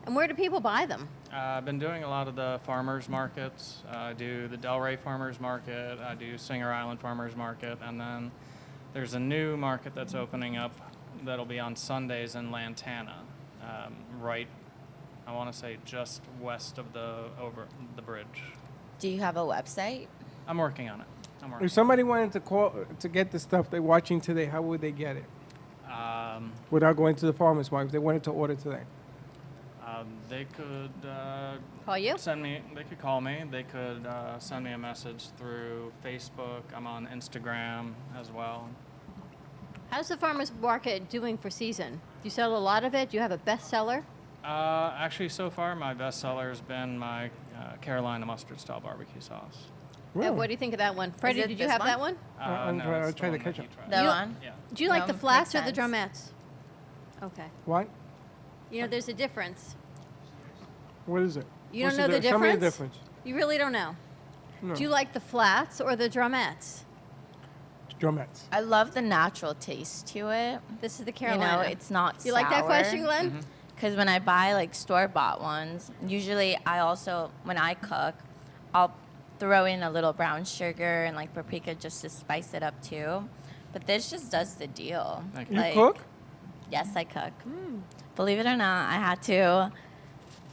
And where do people buy them? I've been doing a lot of the farmers markets. I do the Delray Farmers Market. I do Singer Island Farmers Market. And then there's a new market that's opening up that'll be on Sundays in Lantana, right, I want to say just west of over the bridge. Do you have a website? I'm working on it. If somebody wanted to call to get the stuff they're watching today, how would they get it? Without going to the farmer's market, if they wanted to order today. They could Call you? They could call me. They could send me a message through Facebook. I'm on Instagram as well. How's the farmer's market doing for season? Do you sell a lot of it? Do you have a bestseller? Actually, so far, my best seller has been my Carolina mustard style barbecue sauce. Ev, what do you think of that one? Freddie, it did you this have one? that one? I'll No, try- it's I'll the try the one that ketchup. you tried. That You- one? Yeah. Do you like No, the makes flats or the sense. drumettes? Okay. What? You know, there's a difference. What is it? You What's don't know the Tell me the difference? difference. You really don't know. No. Do you like the flats or the drumettes? Drumettes. I love the natural taste to it. This is the You Carolina. know, it's not You like that sour. question, Glenn? Mm-hmm. Because when I buy like store-bought ones, usually I also, when I cook, I'll throw in a little brown sugar and like paprika just to spice it up too. But this just does the deal. Thank You Like, cook? Yes, I cook. Believe it or not, I had to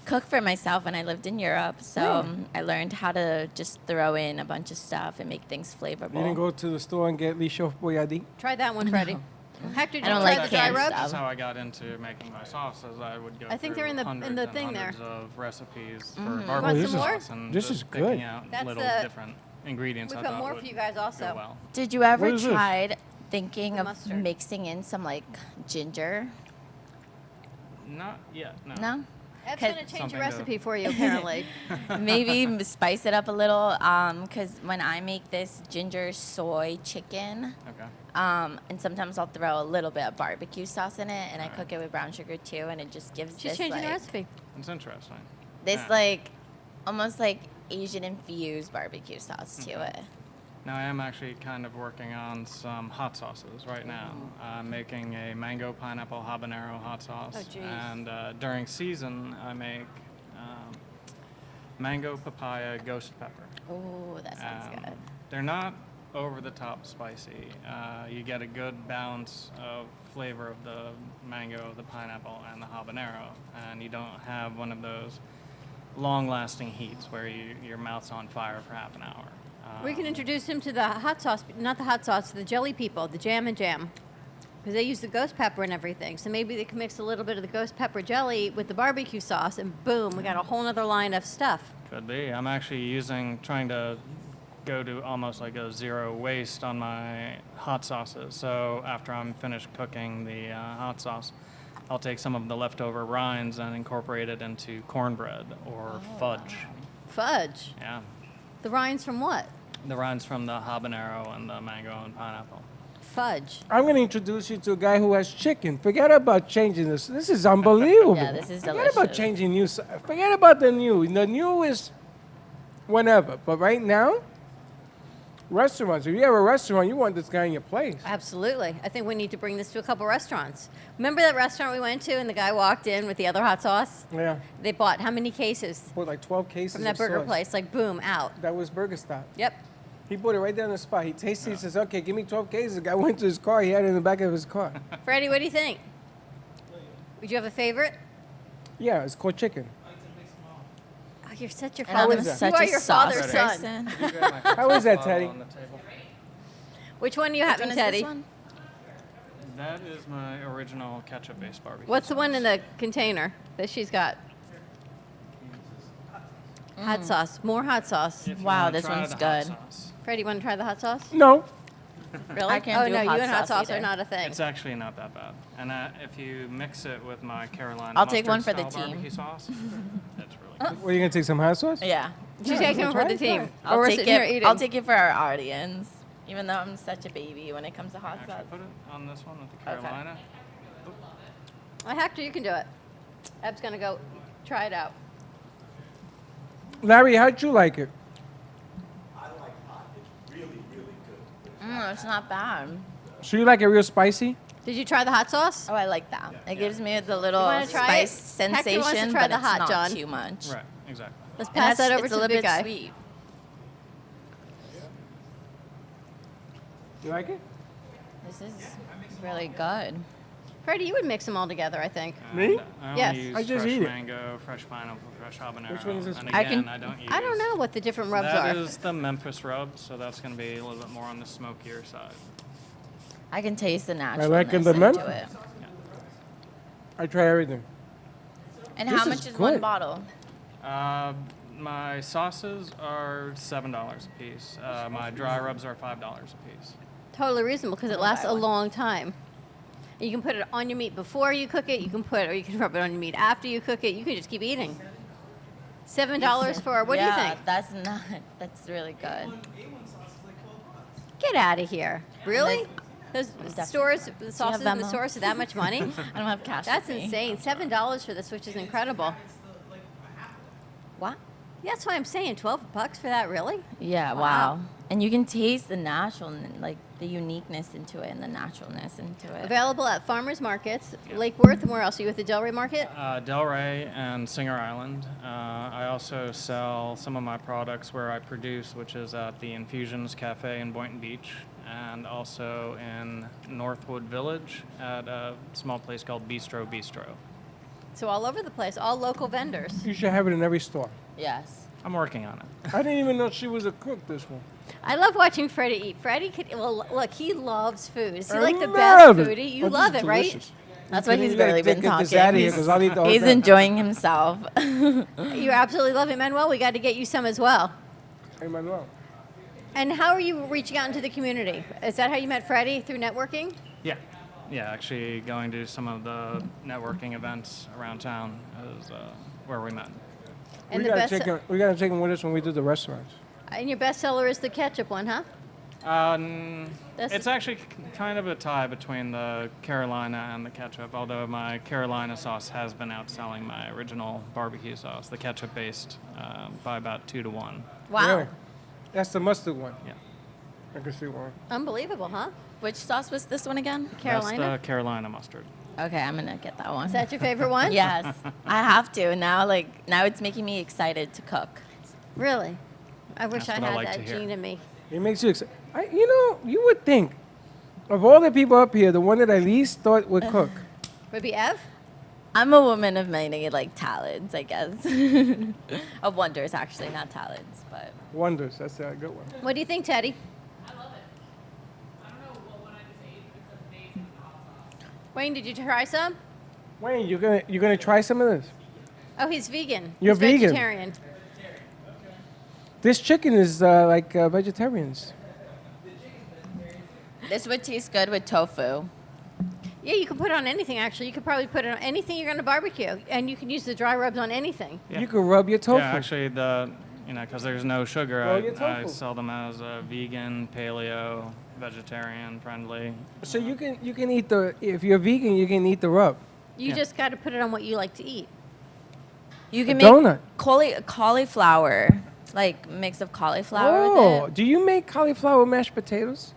cook for myself when I lived in Europe. So I learned how to just throw in a bunch of stuff and make things flavorful. You didn't go to the store and get Lishof Boyadi? Try that one, Freddie. Hector, did I don't you like try the dry canned rub? stuff. That's how I got into making my sauces. I would go I think through they're in the hundreds and thing there. hundreds of recipes for Want barbecue some more? sauce and This just is picking good. out That's little the- different ingredients We've I got thought more would for you guys also. go well. Did you ever What is this? tried thinking The of mustard. mixing in some like ginger? Not yet, no. No? That's going to change your recipe for you, apparently. Maybe spice it up a little, because when I make this ginger soy chicken, and sometimes I'll throw a little bit of barbecue sauce in it, and I cook it with brown sugar too, and it just gives She's this changing the like recipe. It's interesting. this Yeah. like almost like Asian infused barbecue sauce to it. Now I am actually kind of working on some hot sauces right now. I'm making a mango pineapple habanero hot sauce, Oh, geez. and during season I make mango papaya ghost pepper. Oh, that sounds good. They're not over the top spicy. You get a good balance of flavor of the mango, the pineapple, and the habanero, and you don't have one of those long-lasting heats where your mouth's on fire for half an hour. We can introduce him to the hot sauce, not the hot sauce, the jelly people, the jam and jam. Because they use the ghost pepper and everything. So maybe they can mix a little bit of the ghost pepper jelly with the barbecue sauce, and boom, we got a whole other line of stuff. Could be. I'm actually trying to go to almost like a zero waste on my hot sauces. So after I'm finished cooking the hot sauce, I'll take some of the leftover rinds and incorporate it into cornbread or fudge. Fudge? Yeah. The rinds from what? The rinds from the habanero and the mango and pineapple. Fudge. I'm going to introduce you to a guy who has chicken. Forget about changing this. This is unbelievable. Yeah, this is Forget about delicious. changing new. Forget about the new. The new is whenever. But right now, restaurants. If you have a restaurant, you want this guy in your place. Absolutely. I think we need to bring this to a couple restaurants. Remember that restaurant we went to and the guy walked in with the other hot sauce? Yeah. They bought how many cases? Bought like 12 cases From that of burger sauce. place, like boom, out. That was Burger Stop. Yep. He bought it right down the spot. He tasted it. He says, okay, give me 12 cases. The guy went to his car. He had it in the back of his car. Freddie, what do you think? Would you have a favorite? Yeah, it's called chicken. Oh, you're such your And I'm father's such You are a your sauce father's son. person. How is that, Teddy? Which one are you Which having, one is this Teddy? one? That is my original ketchup-based barbecue. What's the one in sauce. the container that she's got? Hot sauce. More hot sauce. If you Wow, wanna this try one's the hot good. sauce. Freddie, you want to try the hot sauce? No. Really? I can't oh, do no, hot you and hot sauce sauce are either. not a thing. It's actually not that bad. And if you mix it with my Carolina I'll take one for mustard the style team. barbecue sauce, it's really good. What, are you going to take some hot sauce? Yeah. She's taking one for the try team. it. Or we're sitting here eating. I'll take it for our audience, even though I'm such a baby when it comes to hot Actually, sauce. put it on this one with the Okay. Carolina. Hector, you can do it. Eb's going to go try it out. Larry, how'd you like it? It's not bad. So you like it real spicy? Did you try the hot sauce? Oh, I like that. It gives me the little wanna try it? spice Hector sensation, wants to try but the it's hot, not John. too much. Right, exactly. Let's And pass that that's- over it's to a the little big bit guy. sweet. You like it? This is really good. Freddie, you would mix them all together, I think. Me? I only Yes. use I just fresh eat it. mango, fresh pineapple, fresh habanero. Which one is this And one? I again, can- I don't use. I don't know what the different rubs That are. is the Memphis rub, so that's going to be a little bit more on the smokier side. I can taste the naturalness like in the into mint. it. I try everything. And This how is much is one good. bottle? My sauces are $7 a piece. My dry rubs are $5 a piece. Totally reasonable because it lasts a long time. You can put it on your meat before you cook it. You can put, or you can rub it on your meat after you cook it. You can just keep eating. $7 for what do you Yeah, think? that's really good. Get out of here! Really? Those definitely stores, the have sauces in the Venmo? stores are that much money? I don't have cash. That's with me. insane. $7 for this, which is incredible. What? Yeah, that's why I'm saying $12 for that. Really? Yeah, Wow. wow. And you can taste the natural, like the uniqueness into it and the naturalness into it. Available at farmers markets, Lake Worth, and where else? Are you at the Delray Market? Delray and Singer Island. I also sell some of my products where I produce, which is at the Infusions Cafe in Boynton Beach, and also in Northwood Village at a small place called Bistro Bistro. So all over the place, all local vendors. You should have it in every store. Yes. I'm working on it. I didn't even know she was a cook, this one. I love watching Freddie eat. Freddie could, well, look, he loves food. Is he I like the best love it. foodie? You Oh, this love is it, right? delicious. That's why You he's gotta barely been get this talking. out of here 'cause I'll eat the whole He's thing. enjoying himself. You absolutely love it, Manuel. We got to get you some as well. Hey, Manuel. And how are you reaching out into the community? Is that how you met Freddie, through networking? Yeah. Yeah, actually going to some of the networking events around town is where we met. And we the gotta best take him with us when we do the restaurants. and your bestseller is the ketchup one, huh? That's- It's actually kind of a tie between the Carolina and the ketchup, although my Carolina sauce has been outselling my original barbecue sauce, the ketchup-based, by about 2 to 1. Wow. Really? That's the mustard one. Yeah. I can see one. Unbelievable, huh? Which sauce was this one again? Carolina. That's the Carolina mustard. Okay, I'm gonna get that one. Is that your favorite one? Yes, I have to now. Now it's making me excited to cook. Really? I wish That's I what I had like to that hear. gene in me. It makes you excited. You would think, of all the people up here, the one that I least thought would cook. Would be Ev? I'm a woman of many talents, I guess. Of wonders, actually, not talents, but. Wonders. That's a good one. What do you think, Teddy? I love it. I don't know what one I just ate, but it's amazing with the hot sauce. Wayne, did you try some? Wayne, you're gonna try some of this. Oh, he's vegan. You're He's vegan. vegetarian. This chicken is like vegetarians. This would taste good with tofu. Yeah, you can put it on anything, actually. You could probably put it on anything you're going to barbecue. And you can use the dry rubs on anything. Yeah. You could rub your tofu. Yeah, actually, because there's no sugar, Roll your I tofu. sell them as vegan, paleo, vegetarian friendly. So you can eat if you're vegan, you can eat the rub. You Yeah. just got to put it on what you like to eat. You can A make donut. cauliflower, like mix of cauliflower Oh, with it. do you make cauliflower mashed potatoes?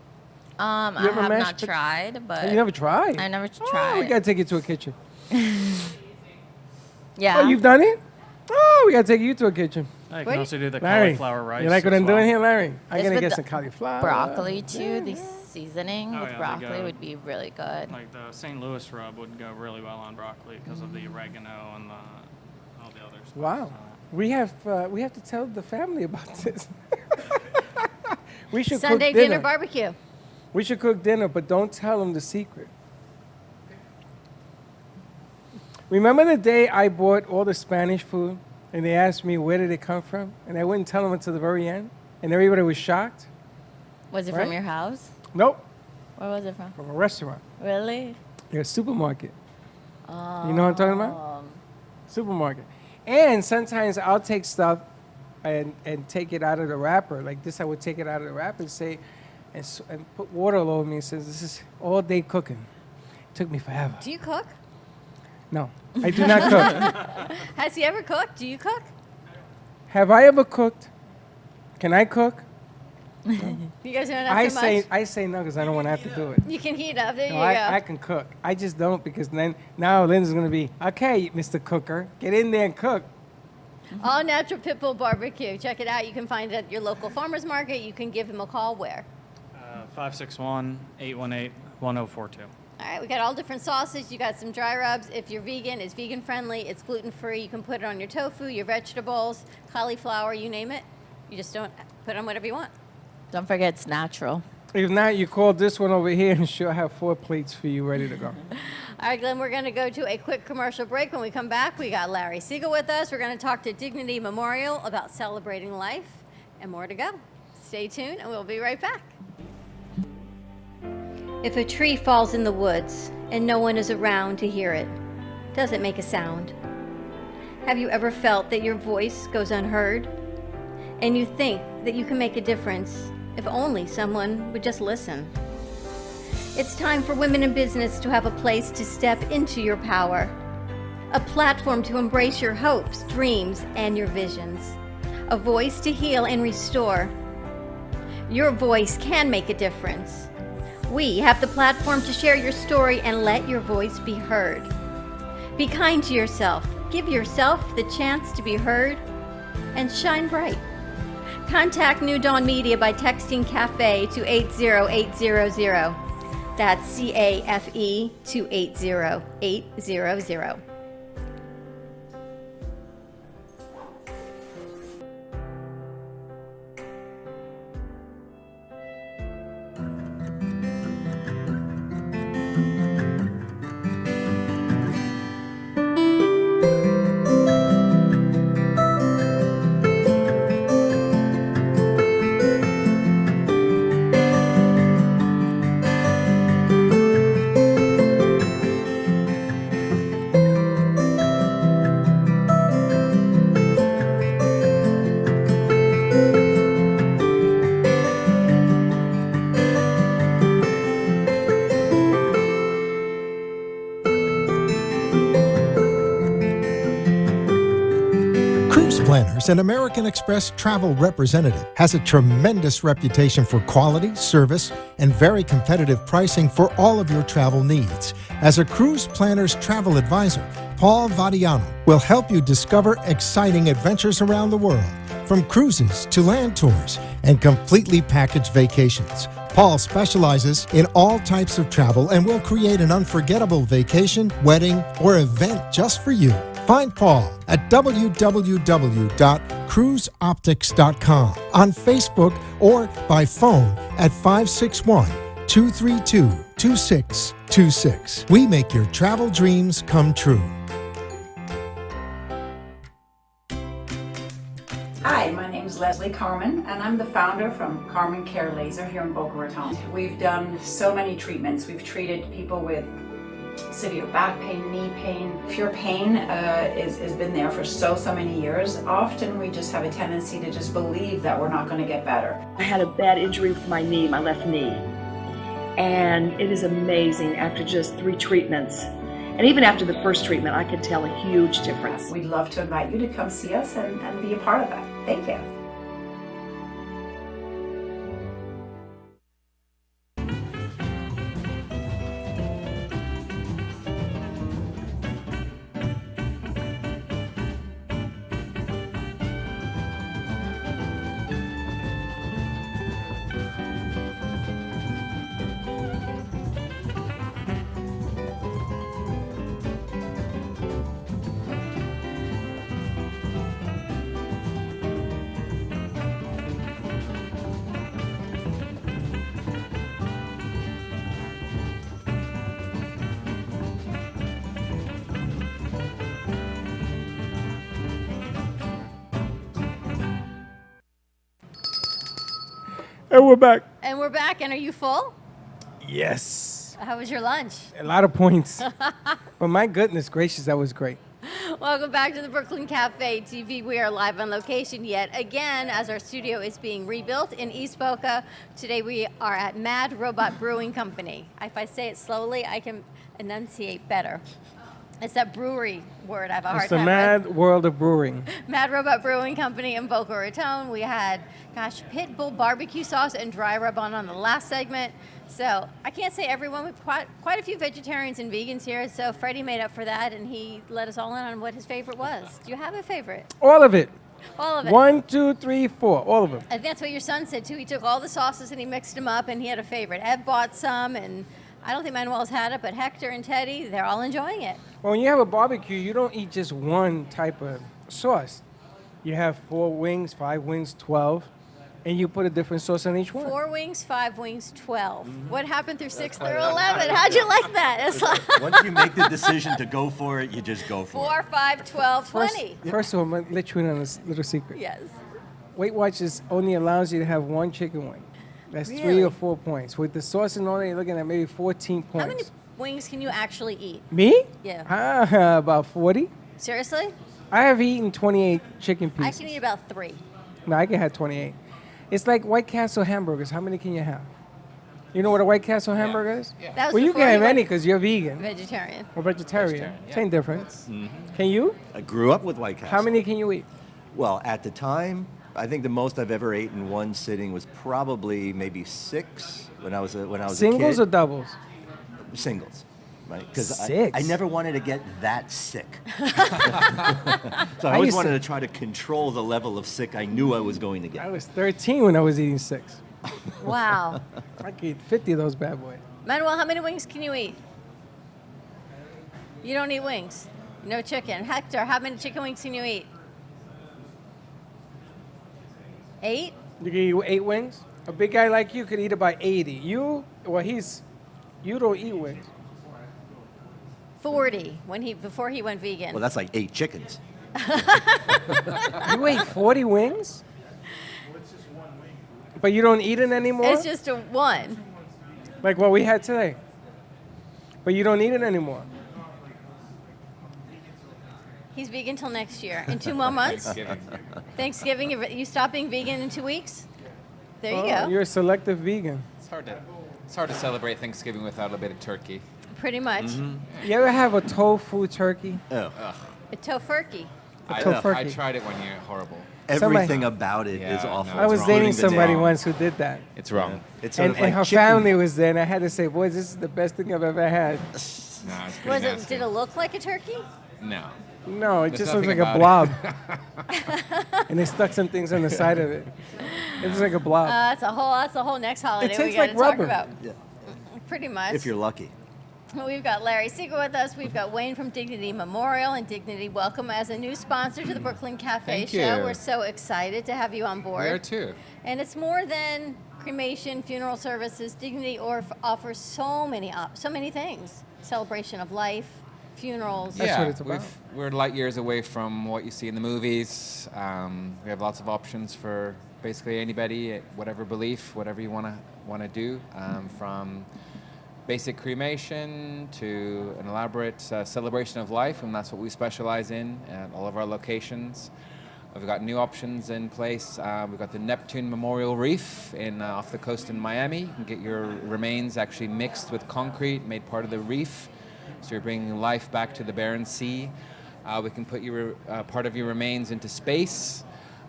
I you ever have mashed not pot- tried, but You never tried? I never Oh, tried. we gotta take you to a kitchen. Yeah. Oh, you've done it? Oh, we gotta take you to a kitchen. You Wait. can also do the Larry, cauliflower rice. you like what as I'm doing well. here, Larry? I'm This gonna with get the some cauliflower. broccoli too. The seasoning Oh, with yeah, broccoli like, would be really good. Like the St. Louis rub would go really well on broccoli because of the oregano and all the other stuff. Wow. We have to tell the family about this. We should Sunday cook dinner barbecue. We should cook dinner, but don't tell them the secret. Remember the day I bought all the Spanish food and they asked me where did it come from? And I wouldn't tell them until the very end. And everybody was shocked. Was it Right? from your house? Nope, Where was it from? from a restaurant. Really? A supermarket. Oh. You know what I'm talking about? Supermarket. And sometimes I'll take stuff and take it out of the wrapper. Like this, I would take it out of the wrapper and say, and put water all over me and says, this is all day cooking. It took me forever. Do you cook? No, I do not cook. Has he ever cooked? Do you cook? Have I ever cooked? Can I cook? You guys know not so much? I say no because I don't want to have to do it. You can heat up. There No, you I go. can cook. I just don't because then now Lynn's going to be, okay, Mr. Cooker, get in there and cook. All Natural Pit Bull Barbecue. Check it out. You can find it at your local farmer's market. You can give him a call where? 561-818-1042. All right, we got all different sauces. You got some dry rubs. If you're vegan, it's vegan friendly. It's gluten free. You can put it on your tofu, your vegetables, cauliflower, you name it. You just don't put on whatever you want. Don't forget it's natural. If not, you call this one over here and she'll have 4 plates for you ready to go. All right, Glenn, we're going to go to a quick commercial break. When we come back, we got Larry Siegel with us. We're going to talk to Dignity Memorial about celebrating life and more to go. Stay tuned, and we'll be right back. If a tree falls in the woods and no one is around to hear it, does it make a sound? Have you ever felt that your voice goes unheard? And you think that you can make a difference if only someone would just listen? It's time for women in business to have a place to step into your power, a platform to embrace your hopes, dreams, and your visions, a voice to heal and restore. Your voice can make a difference. We have the platform to share your story and let your voice be heard. Be kind to yourself. Give yourself the chance to be heard and shine bright. Contact New Dawn Media by texting CAFE to 80800. That's CAFE to 80800. Planners, an American Express travel representative, has a tremendous reputation for quality, service, and very competitive pricing for all of your travel needs. As a Cruise Planners travel advisor, Paul Vadiano will help you discover exciting adventures around the world, from cruises to land tours and completely packaged vacations. Paul specializes in all types of travel and will create an unforgettable vacation, wedding, or event just for you. Find Paul at www.cruiseoptics.com, on Facebook, or by phone at 561-232-2626. We make your travel dreams come true. Hi, my name is Leslie Carmen, and I'm the founder from Carmen Care Laser here in Boca Raton. We've done so many treatments. We've treated people with severe back pain, knee pain. If your pain has been there for so many years, often we just have a tendency to just believe that we're not going to get better. I had a bad injury with my knee, my left knee, and it is amazing after just 3 treatments. And even after the first treatment, I could tell a huge difference. We'd love to invite you to come see us and be a part of that. Thank you. And we're back. And we're back. And are you full? Yes. How was your lunch? A lot of points. But my goodness gracious, that was great. Welcome back to the Brooklyn Cafe TV. We are live on location yet again as our studio is being rebuilt in East Boca. Today we are at Mad Robot Brewing Company. If I say it slowly, I can enunciate better. It's that brewery word I have a hard It's the time mad with. world of brewing. Mad Robot Brewing Company in Boca Raton. We had, pit bull barbecue sauce and dry rub on the last segment. So I can't say everyone. We've quite a few vegetarians and vegans here. So Freddie made up for that, and he let us all in on what his favorite was. Do you have a favorite? All of it. All of it. 1, 2, 3, 4. All of them. I think that's what your son said, too. He took all the sauces and he mixed them up, and he had a favorite. Ed bought some, and I don't think Manuel's had it, but Hector and Teddy, they're all enjoying it. Well, when you have a barbecue, you don't eat just one type of sauce. You have 4 wings, 5 wings, 12, and you put a different sauce on each one. 4 wings, 5 wings, 12. What happened through 6th through 11? How'd you like that? It's like Once you make the decision to go for it, you just go for 4, 5, 12, 20. First of all, I'm going to let you in on a little secret. Yes. Weight Watchers only allows you to have 1 chicken wing. That's 3 Really? or 4 points. With the sauce and all that, you're looking at maybe 14 points. How many wings can you actually eat? Me? Yeah. About 40. Seriously? I have eaten 28 chicken I pieces. can eat about 3. No, I can have 28. It's like White Castle hamburgers. How many can you have? You know what a White Castle hamburger is? Yeah. That was Well, you before can have went any because you're vegan Vegetarian. or vegetarian. Same difference. Can you? I grew up with White Castle. How many can you eat? Well, at the time, I think the most I've ever ate in one sitting was probably maybe 6 when I was a Singles kid. or doubles? Singles, right? Because 6? I never wanted to get that sick. So I I always used wanted to- to try to control the level of sick I knew I was going to get. I was 13 when I was eating 6. Wow. I could eat 50 of those bad boys. Manuel, how many wings can you eat? You don't eat wings. No chicken. Hector, how many chicken wings can you eat? 8? You can eat 8 wings? A big guy like you could eat about 80. You don't eat wings. 40 before he went vegan. Well, that's like 8 chickens. You ate 40 wings? But you don't eat it anymore? It's just a 1. Like what we had today. But you don't eat it anymore. He's vegan till next year. In 2 more months? Thanksgiving, you stop being vegan in 2 weeks? There you go. You're a selective vegan. It's hard to celebrate Thanksgiving without a bit of turkey. Pretty much. You ever have a tofu turkey? Oh. A tofurkey. I tofurkey. tried it one year. Horrible. Everything about it is Yeah, awful. no, I was wrong. dating Including the somebody name. once who did that. It's wrong. It's sort And, of like and her chicken. family was there, and I had to say, boys, this is the best thing I've ever had. No, it's pretty Was it? nasty. Did it look like a turkey? No. No, it There's just looks like nothing a about blob. And they stuck some things on the side of it. It looks like a blob. That's a whole next holiday we tastes got like to talk rubber. about. Yeah. Pretty much. If you're lucky. We've got Larry Siegel with us. We've got Wayne from Dignity Memorial and Dignity Welcome as a new sponsor to the Brooklyn Cafe Thank Show. you. We're so excited to have you on board. We are too. And it's more than cremation, funeral services. Dignity offers so many things. Celebration of life, funerals. That's what it's about. We're light years away from what you see in the movies. We have lots of options for basically anybody, whatever belief, whatever you want to do, from basic cremation to an elaborate celebration of life, and that's what we specialize in at all of our locations. We've got new options in place. We've got the Neptune Memorial Reef off the coast in Miami. You can get your remains actually mixed with concrete, made part of the reef. So you're bringing life back to the barren sea. We can put part of your remains into space.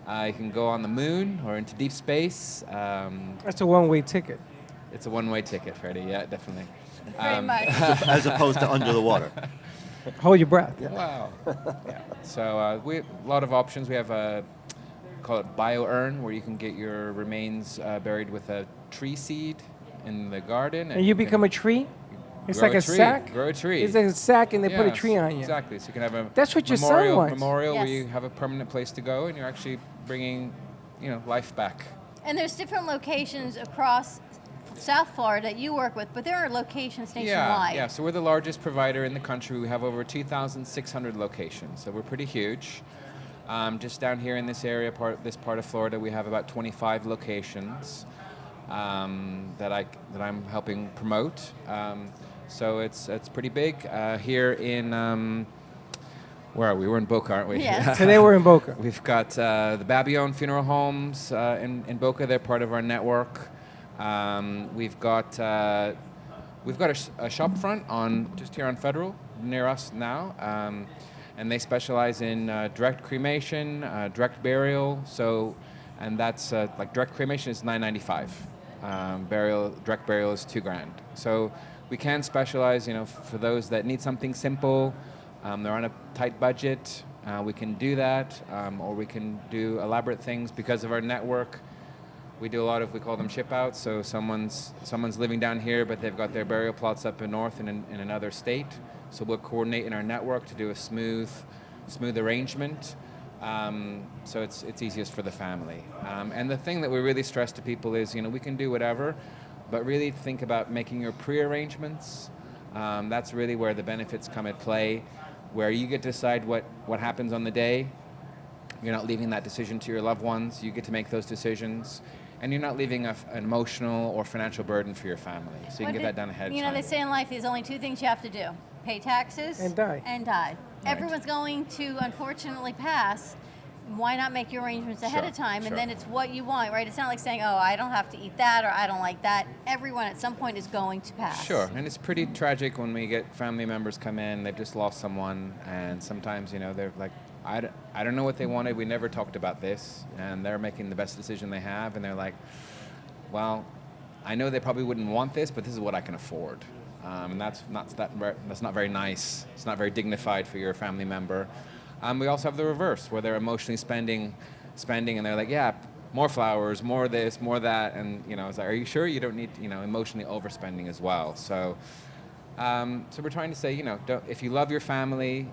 You can go on the moon or into deep space. That's a one-way ticket. It's a one-way ticket, Freddie. Yeah, definitely. Pretty much. As opposed to under the water. Hold your breath. Wow. Yeah. So we a lot of options. We have call it bio-urn, where you can get your remains buried with a tree seed in the garden. And you become a tree? It's grow like a tree. sack? Grow a tree. It's like a sack and they put a Yes, tree on you. Exactly. So you can have a That's what your son memorial, wants. memorial where Yes. you have a permanent place to go, and you're actually bringing, life back. And there's different locations across South Florida that you work with, but there are locations nationwide. Yeah. So we're the largest provider in the country. We have over 2,600 locations, so we're pretty huge. Just down here in this area, this part of Florida, we have about 25 locations that I'm helping promote. So it's pretty big. Here in where are we? We're in Boca, aren't we? Yes. Today we're in Boca. We've got the Babillon Funeral Homes in Boca. They're part of our network. We've got a shop front just here on Federal near us now, and they specialize in direct cremation, direct burial. And that's like direct cremation is $9.95. Direct burial is $2,000. So we can specialize, for those that need something simple. They're on a tight budget. We can do that, or we can do elaborate things because of our network. We do a lot of, we call them ship outs. So someone's living down here, but they've got their burial plots up in north in another state. So we'll coordinate in our network to do a smooth arrangement. So it's easiest for the family. And the thing that we really stress to people is, we can do whatever, but really think about making your pre-arrangements. That's really where the benefits come at play, where you get to decide what happens on the day. You're not leaving that decision to your loved ones. You get to make those decisions. And you're not leaving an emotional or financial burden for your family. So you can get that done ahead of time. They say in life there's only two things you have to do: pay taxes And die. Right. Everyone's going to unfortunately pass. Why not make your arrangements ahead of time, and then it's what you want, right? It's not like saying, oh, I don't have to eat that, or I don't like that. Everyone at some point is going to pass. Sure, and it's pretty tragic when we get family members come in, they've just lost someone, and sometimes, they're like, I don't know what they wanted, we never talked about this, and they're making the best decision they have, and they're like, well, I know they probably wouldn't want this, but this is what I can afford. And that's not very nice. It's not very dignified for your family member. We also have the reverse, where they're emotionally spending, and they're like, yeah, more flowers, more this, more that, and it's like, are you sure you don't need, emotionally overspending as well? So we're trying to say, if you love your family,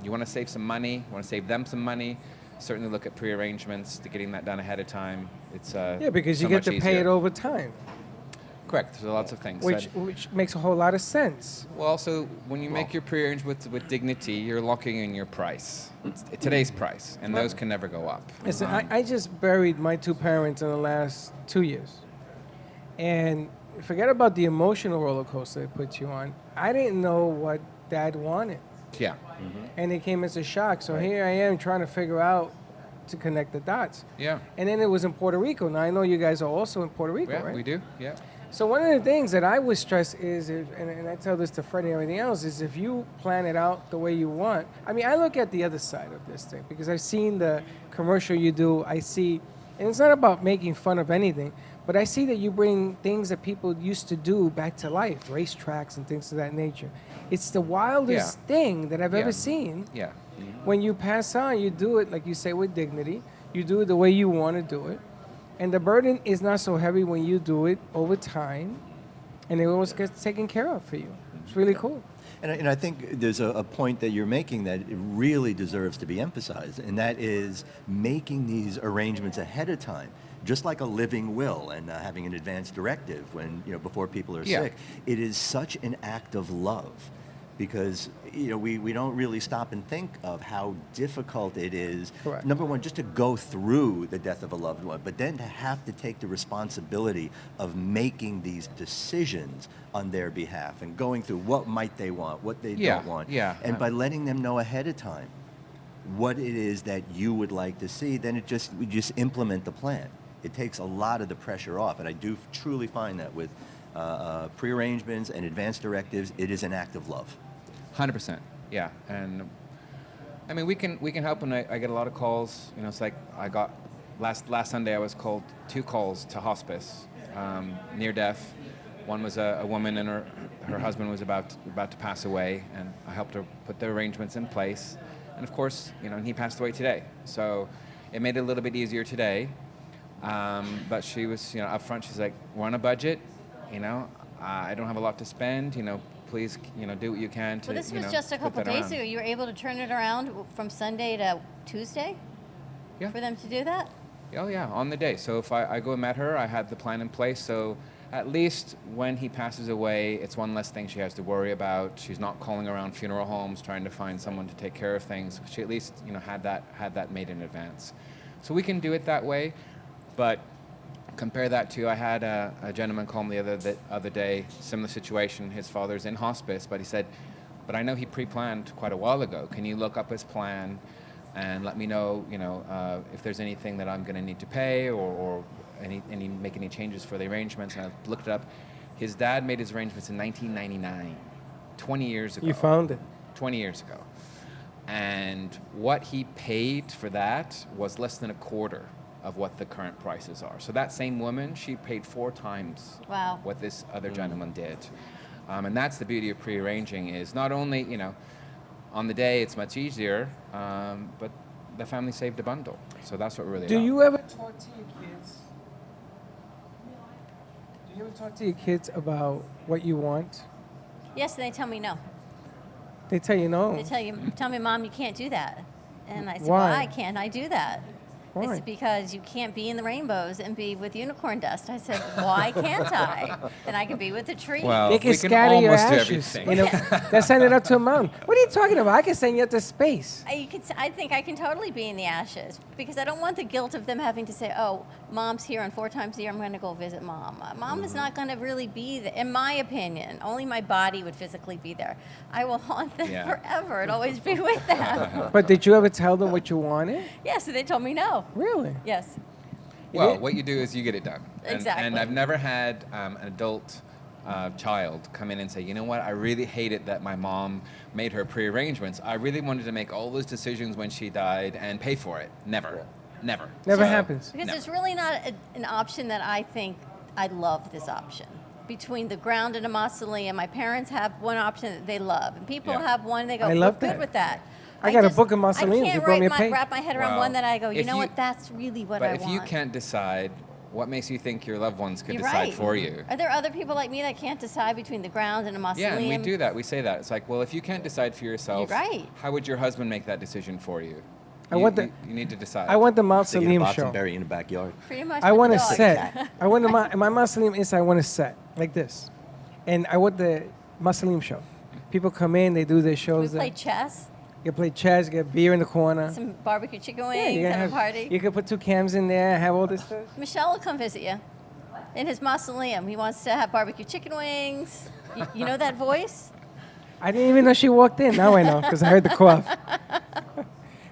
you want to save some money, you want to save them some money, certainly look at pre-arrangements to getting that done ahead of time. It's because so you get much to pay easier. it over time. Correct. There's lots of things. Which makes a whole lot of sense. Well, so when you make your pre-arrangements with dignity, you're locking in your price, today's price, and those can never go up. Listen, I just buried my two parents in the last 2 years. And forget about the emotional roller coaster it puts you on. I didn't know what Dad wanted. Yeah. And it came as a shock. So here I am trying to figure out to connect the dots. Yeah. And then it was in Puerto Rico. Now I know you guys are also in Puerto Rico, Yeah, right? we do. Yeah. So one of the things that I would stress is, and I tell this to Freddie and everything else, is if you plan it out the way you want. I mean, I look at the other side of this thing because I've seen the commercial you do. I see, and it's not about making fun of anything, but I see that you bring things that people used to do back to life, racetracks and things of that nature. It's the wildest thing that I've ever seen. Yeah. When you pass on, you do it, like you say, with dignity. You do it the way you want to do it. And the burden is not so heavy when you do it over time, and it always gets taken care of for you. It's really cool. And I think there's a point that you're making that it really deserves to be emphasized, and that is making these arrangements ahead of time, just like a living will and having an advance directive when, before people are sick. It is such an act of love. Because we don't really stop and think of how difficult it is. Correct. Number one, just to go through the death of a loved one, but then to have to take the responsibility of making these decisions on their behalf and going through what might they want, what they don't want. Yeah. And by letting them know ahead of time what it is that you would like to see, then we just implement the plan. It takes a lot of the pressure off, and I do truly find that with prearrangements and advance directives, it is an act of love. 100%, yeah. And I mean, we can help when I get a lot of calls. It's like I got last Sunday I was called 2 calls to hospice, near death. One was a woman and her husband was about to pass away, and I helped her put the arrangements in place. And of course, he passed away today. So it made it a little bit easier today. But she was, up front, she's like, we're on a budget, I don't have a lot to spend, please, do what you can to, Well, this was just a couple days ago. You were able to turn it around from Sunday to Tuesday? Yeah. For them to do that? Oh, yeah, on the day. So if I go and met her, I had the plan in place. So at least when he passes away, it's one less thing she has to worry about. She's not calling around funeral homes trying to find someone to take care of things. She at least, had that made in advance. So we can do it that way, but compare that to, I had a gentleman call me the other day, similar situation. His father's in hospice, but he said, but I know he pre-planned quite a while ago. Can you look up his plan and let me know, if there's anything that I'm going to need to pay or make any changes for the arrangements? And I looked it up. His dad made his arrangements in 1999, 20 years ago. You found it. 20 years ago. And what he paid for that was less than a quarter of what the current prices are. So that same woman, she paid 4 times what this other gentleman did. And that's the beauty of pre-arranging, is not only, on the day it's much easier, but the family saved a bundle. So that's what we're really Do about. you ever talk to your kids? Do you ever talk to your kids about what you want? Yes, and they tell me no. They tell you no. They tell me, Mom, you can't do that. And I said, Why? why can't I do that? Why? It's because you can't be in the rainbows and be with unicorn dust. I said, why can't I? Then I can be with the tree. Well, They can we can scatter your almost do ashes. everything. They send it up to a mountain. What are you talking about? I can send you up to space. I think I can totally be in the ashes because I don't want the guilt of them having to say, oh, Mom's here, and 4 times a year I'm going to go visit Mom. Mom is not going to really be there, in my opinion. Only my body would physically be there. I will haunt them forever and always be with them. But did you ever tell them what you wanted? Yes, and they told me no. Really? Yes. Well, what you do is you get it done. Exactly. And I've never had an adult child come in and say, you know what, I really hated that my mom made her pre-arrangements. I really wanted to make all those decisions when she died and pay for it. Never. Never. Never happens. Because there's really not an option that I think I love this option. Between the ground and a mausoleum, my parents have one option that they love, and people have one they go, I love we're that. good with that. I got a book of mausoleums. I You brought me a can't page. wrap my head around Well, one that I go, you if know you- what, that's really what But I if want. you can't decide, what makes you think your loved ones could You're decide right. for you? Are there other people like me that can't decide between the ground and a Yeah, mausoleum? and we do that. We say that. It's like, well, if you can't decide for yourself, You're right. how would your husband make that decision for you? I want the- you need to decide. I want the Stick in a mausoleum box show. and bury it in the backyard. Pretty much. I with want the a dog. set. I want my mausoleum inside. I want a set like this, and I want the mausoleum show. People come in, they do their We shows. play chess, You can play chess, get beer in the corner. some barbecue chicken Yeah, wings, you can have a party. You can put 2 cams in there, have all this stuff. Michelle will come visit you in his mausoleum. He wants to have barbecue chicken wings. You know that voice? I didn't even know she walked in. Now I know because I heard the cough.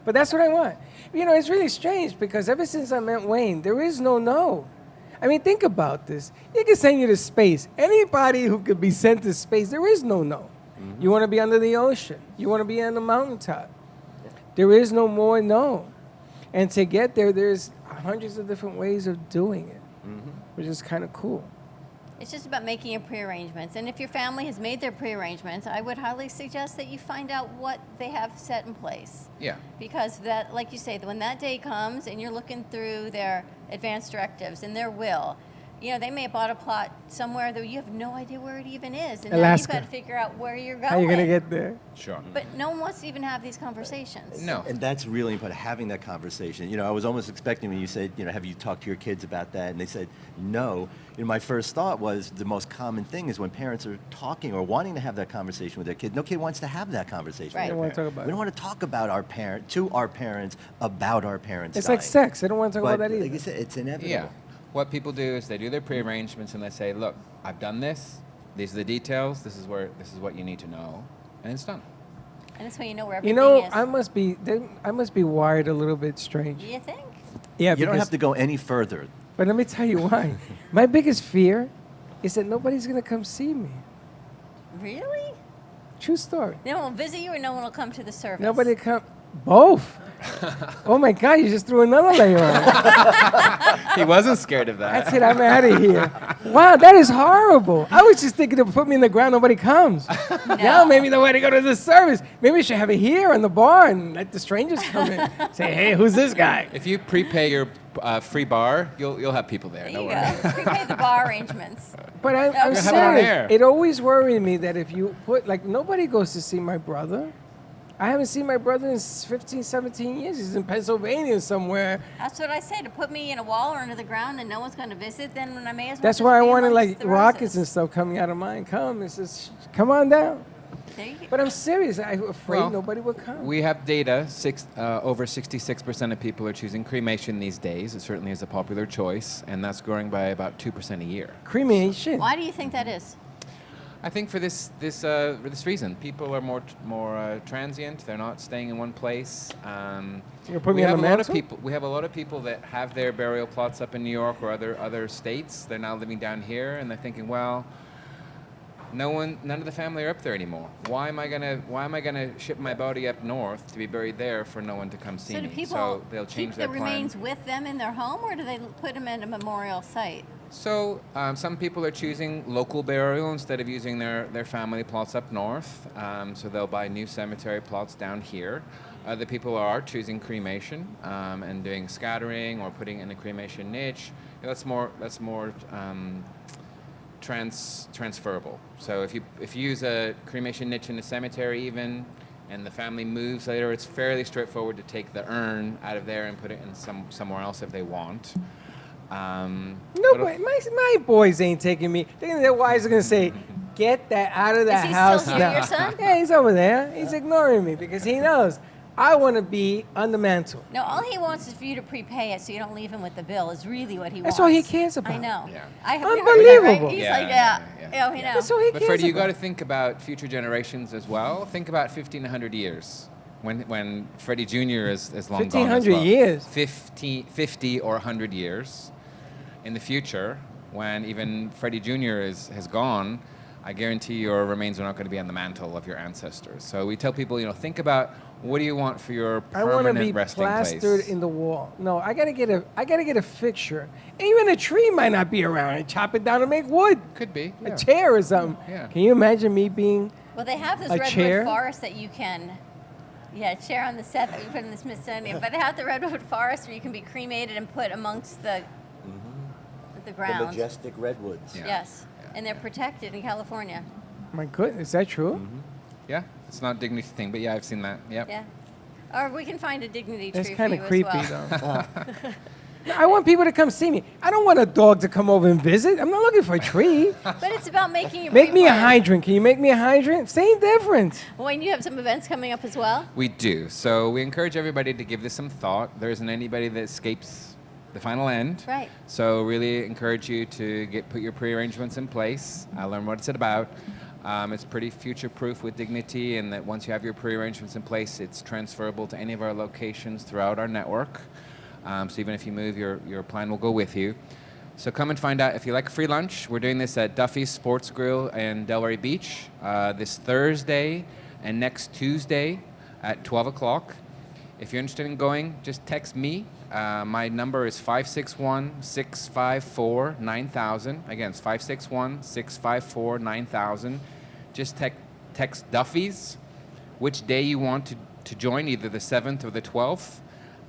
But that's what I want. It's really strange because ever since I met Wayne, there is no. I mean, think about this. It can send you to space. Anybody who could be sent to space, there is no no. You want to be under the ocean. You want to be on the mountaintop. There is no more no. And to get there, there's hundreds of different ways of doing it, which is kind of cool. It's just about making your pre-arrangements. And if your family has made their pre-arrangements, I would highly suggest that you find out what they have set in place. Yeah. Because that, like you say, when that day comes and you're looking through their advance directives and their will, you know, they may have bought a plot somewhere that you have no idea where it even is. And Alaska. now you've got to figure out where you're going. How are you going to get there? Sure. But no one wants to even have these conversations. No. And that's really important, having that conversation. You know, I was almost expecting when you said, you know, have you talked to your kids about that? And they said, no. You know, my first thought was the most common thing is when parents are talking or wanting to have that conversation with their kid, no kid wants to have that conversation Right. with their They don't wanna parent. talk about We it. don't want to talk about our parent, to our parents, about our parents It's like dying. sex. They don't want to talk But about that either. like I said, it's inevitable. Yeah. What people do is they do their pre-arrangements and they say, look, I've done this. These are the details. This is what you need to know. And it's done. And that's when you know where You everything know, is. I must be wired a little bit strange. You think? Yeah, You don't because- have to go any further. But let me tell you why. My biggest fear is that nobody's going to come see me. Really? True story. No one will visit you or no one will come to the service? Nobody come. Both. Oh my God! You just threw another layer on. He wasn't scared of that. That's it. I'm out of here. Wow, that is horrible. I was just thinking to put me in the ground. Nobody comes. Now maybe nobody go to the service. Maybe we should have it here in the bar and let the strangers come in. Say, hey, who's this guy? If you prepay your free bar, you'll have people there. There Don't you worry. go. Prepay the bar arrangements. But I'm You'll have it on serious. air. It always worried me that if you put, like, nobody goes to see my brother. I haven't seen my brother in 15, 17 years. He's in Pennsylvania somewhere. That's what I say. To put me in a wall or under the ground and no one's going to visit, then I may as well. That's just why I be wanted, amongst like, the rockets roses. and stuff coming out of mine. Come. It says, come on down. There you go. But I'm serious. I'm afraid Well, nobody will come. We have data. Over 66% of people are choosing cremation these days. It certainly is a popular choice, and that's growing by about 2% a year. Cremation. Why do you think that is? I think for this reason, people are more transient. They're not staying in one place. You put we me on have the a lot of mantle? people. We have a lot of people that have their burial plots up in New York or other states. They're now living down here, and they're thinking, well, none of the family are up there anymore. Why am I gonna ship my body up north to be buried there for no one to come see So do me? people So they'll change keep their the plan. remains with them in their home, or do they put them at a memorial site? So some people are choosing local burial instead of using their family plots up north. So they'll buy new cemetery plots down here. Other people are choosing cremation and doing scattering or putting in a cremation niche. That's more transferable. So if you use a cremation niche in a cemetery even, and the family moves later, it's fairly straightforward to take the urn out of there and put it in somewhere else if they want. No, but my boys ain't taking me. Their wives are going to say, get that out of that Is he house still here, now. your son? Yeah, he's over there. He's ignoring me because he knows I want to be on the mantle. No, all he wants is for you to prepay it so you don't leave him with the bill. Is really what he wants. That's all he cares about. I know. Yeah. I have you heard that, right? Unbelievable. He's Yeah, like, yeah, yeah, he knows. That's all he But cares Freddie, you about. got to think about future generations as well. Think about 1,500 years. When Freddie Jr. is long gone as 1,500 well. years. 50 or 100 years in the future, when even Freddie Jr. has gone, I guarantee your remains are not going to be on the mantle of your ancestors. So we tell people, think about what do you want for your I want to permanent be resting plastered place. in the wall. No, I gotta get a fixture. Even a tree might not be around. I chop it down and make wood. Could be A chair or something. Yeah. Can you imagine me being? Well, they have this A redwood chair? forest that you can, a chair on the set that we put in the Smithsonian. But they have the redwood forest where you can be cremated and put amongst the The ground. majestic redwoods. Yes, and they're protected in California. My goodness, is that true? Yeah, it's not a dignity thing, but yeah, I've seen that. Yep. Yeah, or we can find a dignity That's tree kind for of you creepy, as well. though. I want people to come see me. I don't want a dog to come over and visit. I'm not looking for a tree. But it's about making it. Make me a hydrant. Can you make me a hydrant? Same difference. When you have some events coming up as well. We do. So we encourage everybody to give this some thought. There isn't anybody that escapes the final end. Right. So really encourage you to put your pre-arrangements in place. Learn what it's about. It's pretty future-proof with dignity, and that once you have your pre-arrangements in place, it's transferable to any of our locations throughout our network. So even if you move, your plan will go with you. So come and find out if you like a free lunch. We're doing this at Duffy's Sports Grill in Delray Beach this Thursday and next Tuesday at 12 o'clock. If you're interested in going, just text me. My number is 561-654-9000. Again, it's 561-654-9000. Just text Duffy's which day you want to join, either the 7th or the 12th,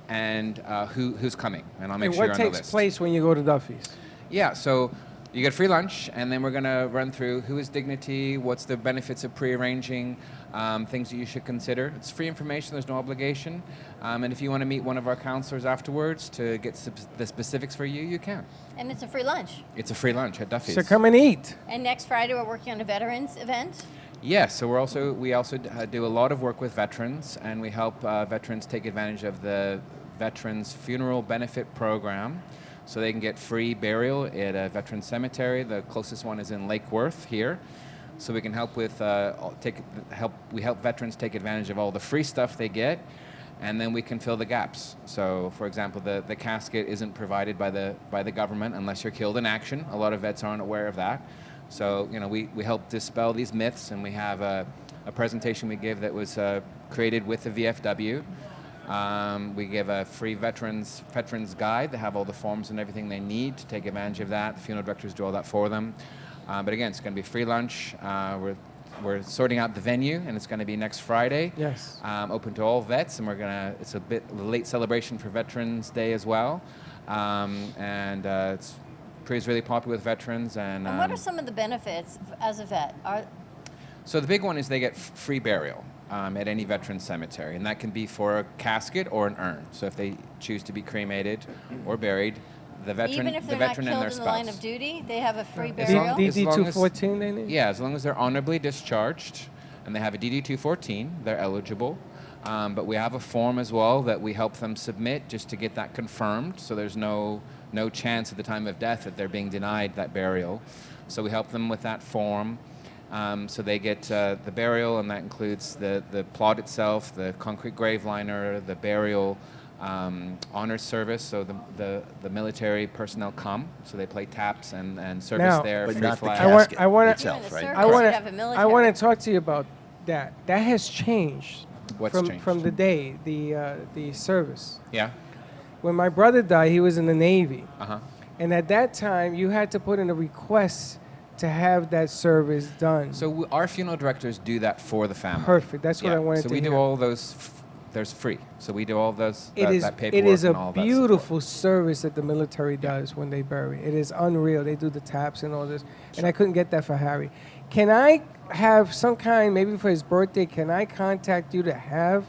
and who's coming, and I'll make sure you're on the list. What takes place when you go to Duffy's? Yeah, so you get free lunch, and then we're going to run through who is Dignity, what's the benefits of pre-arranging, things that you should consider. It's free information, there's no obligation. And if you want to meet one of our counselors afterwards to get the specifics for you, you can. And it's a free lunch. It's a free lunch at Duffy's. So come and eat. And next Friday, we're working on a veterans event. Yes, so we also do a lot of work with veterans, and we help veterans take advantage of the Veterans Funeral Benefit Program, so they can get free burial at a veteran cemetery. The closest one is in Lake Worth here, so we can help with we help veterans take advantage of all the free stuff they get, and then we can fill the gaps. So, for example, the casket isn't provided by the government unless you're killed in action. A lot of vets aren't aware of that. So, we help dispel these myths, and we have a presentation we give that was created with the VFW. We give a free veterans guide. They have all the forms and everything they need to take advantage of that. The funeral directors do all that for them. But again, it's going to be free lunch. We're sorting out the venue, and it's going to be next Friday. Yes. Open to all vets, and it's a bit of a late celebration for Veterans Day as well. It's really popular with veterans. And what are some of the benefits as a vet? So the big one is they get free burial at any veteran cemetery, and that can be for a casket or an urn. So if they choose to be cremated or buried, the veteran, even if they're the not veteran killed and their in the spouse. line of duty, they have a free As burial. long- as long as- DD-214 they need? Yeah, as long as they're honorably discharged and they have a DD-214, they're eligible. But we have a form as well that we help them submit just to get that confirmed, so there's no chance at the time of death that they're being denied that burial. So we help them with that form. So they get the burial, and that includes the plot itself, the concrete grave liner, the burial honor service. So the military personnel come, so they play taps and service Now, there. But free not the flag. casket I wanna- itself, right? I want to talk to you about that. That has changed. What's from, changed? From the day, the service. Yeah. When my brother died, he was in the Navy. Uh-huh. And at that time, you had to put in a request to have that service done. So our funeral directors do that for the family. Perfect. That's what I wanted so to we hear. do all those. There's free. So we do all those. It is. That It paperwork is and a all that beautiful service that the military does when they bury. It is unreal. They do the taps and all this, and I couldn't get that for Harry. Can I have some kind, maybe for his birthday? Can I contact you to have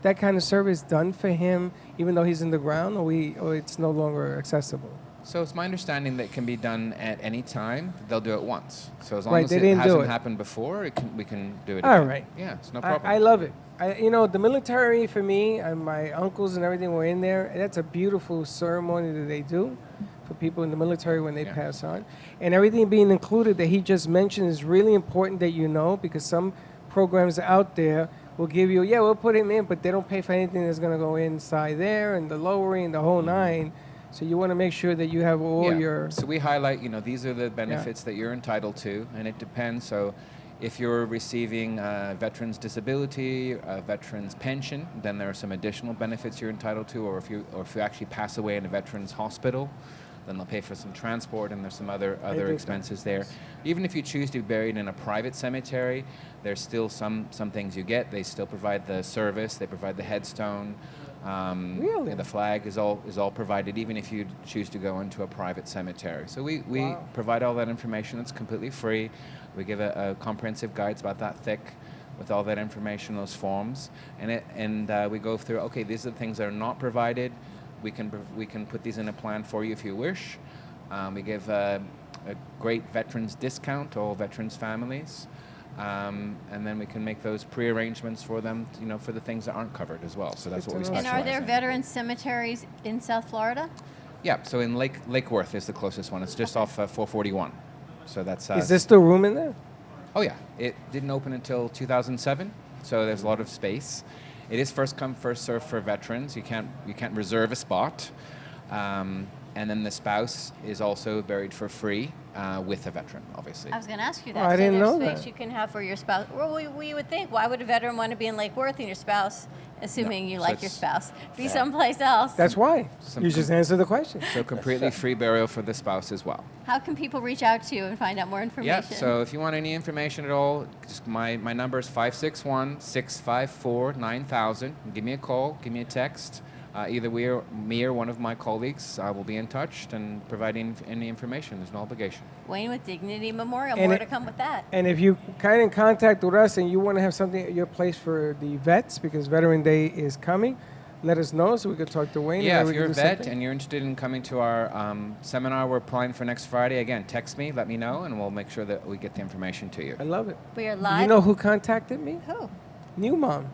that kind of service done for him, even though he's in the ground, or it's no longer accessible? So it's my understanding that it can be done at any time. They'll do it once. So as long Right, as they it didn't do hasn't it. happened before, we can do it. All again. right. Yeah, it's no problem. I love it. The military for me and my uncles and everything were in there. And that's a beautiful ceremony that they do for people in the military when they pass on. And everything being included that he just mentioned is really important that you know, because some programs out there will give you, we'll put him in, but they don't pay for anything that's going to go inside there and the lowering, the whole nine. So you want to make sure that you have all your... So we highlight, these are the benefits that you're entitled to, and it depends. So if you're receiving veterans disability, veterans pension, then there are some additional benefits you're entitled to. Or if you actually pass away in a veterans hospital, then they'll pay for some transport, and there's some other expenses there. Even if you choose to be buried in a private cemetery, there's still some things you get. They still provide the service. They provide the headstone. Really? The flag is all provided, even if you choose to go into a private cemetery. So we provide all that information. It's completely free. We give a comprehensive guide. It's about that thick, with all that information, those forms, and we go through. Okay, these are the things that are not provided. We can put these in a plan for you if you wish. We give a great veterans discount to all veterans families. And then we can make those pre-arrangements for them, for the things that aren't covered as well. So that's what we specialize And are there in. veteran cemeteries in South Florida? Yeah, so in Lake Worth is the closest one. It's just off 441. So that's... Is there still room in there? Oh, yeah. It didn't open until 2007, so there's a lot of space. It is first come, first served for veterans. You can't reserve a spot. And then the spouse is also buried for free with a veteran, obviously. I was going to ask you that. Oh, I so didn't there's know space that. you can have for your spouse. Well, we would think, why would a veteran want to be in Lake Worth and your spouse, assuming you So like your it's- spouse, be yeah. someplace else? That's why. Some You just answered the question. So completely free burial for the spouse as well. How can people reach out to you and find out more information? Yeah, so if you want any information at all, just my number is 561-654-9000. Give me a call, give me a text. Either me or one of my colleagues will be in touch and providing any information. There's no obligation. Wayne with Dignity Memorial. And More it- to come with that. And if you kind of contact with us and you want to have something at your place for the vets, because Veteran Day is coming, let us know so we could talk to Wayne. Yeah, and if we you're a can do vet something. and you're interested in coming to our seminar we're planning for next Friday, again, text me, let me know, and we'll make sure that we get the information to you. I love it. We are Do live. you know who contacted me? Who? New Mom.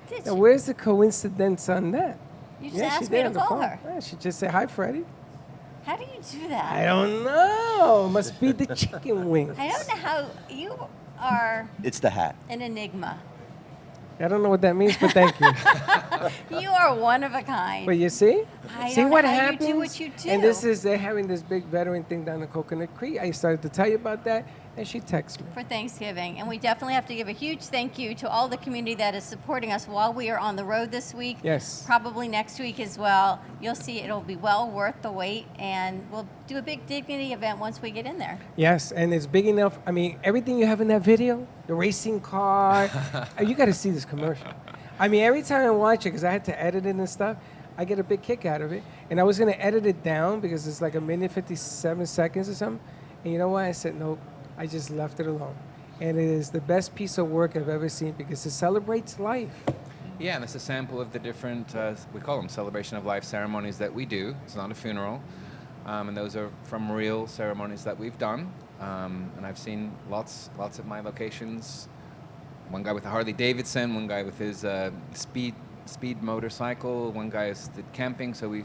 Did Now, you? where's the coincidence on that? You just she asked me did to on the call phone. her. Yeah, she just said, hi, Freddie. How do you do that? I don't know. Must be the chicken wings. I don't know how you are It's the hat. an enigma. I don't know what that means, but thank you. You are one of a kind. But you see? I See don't what know how happens? you do what you do. And this is, they're having this big veteran thing down in Coconut Creek. I started to tell you about that, and she texted me. For Thanksgiving. And we definitely have to give a huge thank you to all the community that is supporting us while we are on the road this week. Yes. Probably next week as well. You'll see it'll be well worth the wait, and we'll do a big dignity event once we get in there. Yes, and it's big enough. I mean, everything you have in that video, the racing car, you got to see this commercial. I mean, every time I watch it, because I had to edit it and stuff, I get a big kick out of it. And I was going to edit it down because it's like 1:57 seconds or something. And you know what? I said, nope. I just left it alone. And it is the best piece of work I've ever seen because it celebrates life. Yeah, and it's a sample of the different, we call them celebration of life ceremonies that we do. It's not a funeral. And those are from real ceremonies that we've done. And I've seen lots at my locations. One guy with a Harley Davidson, one guy with his speed motorcycle, one guy did camping. So we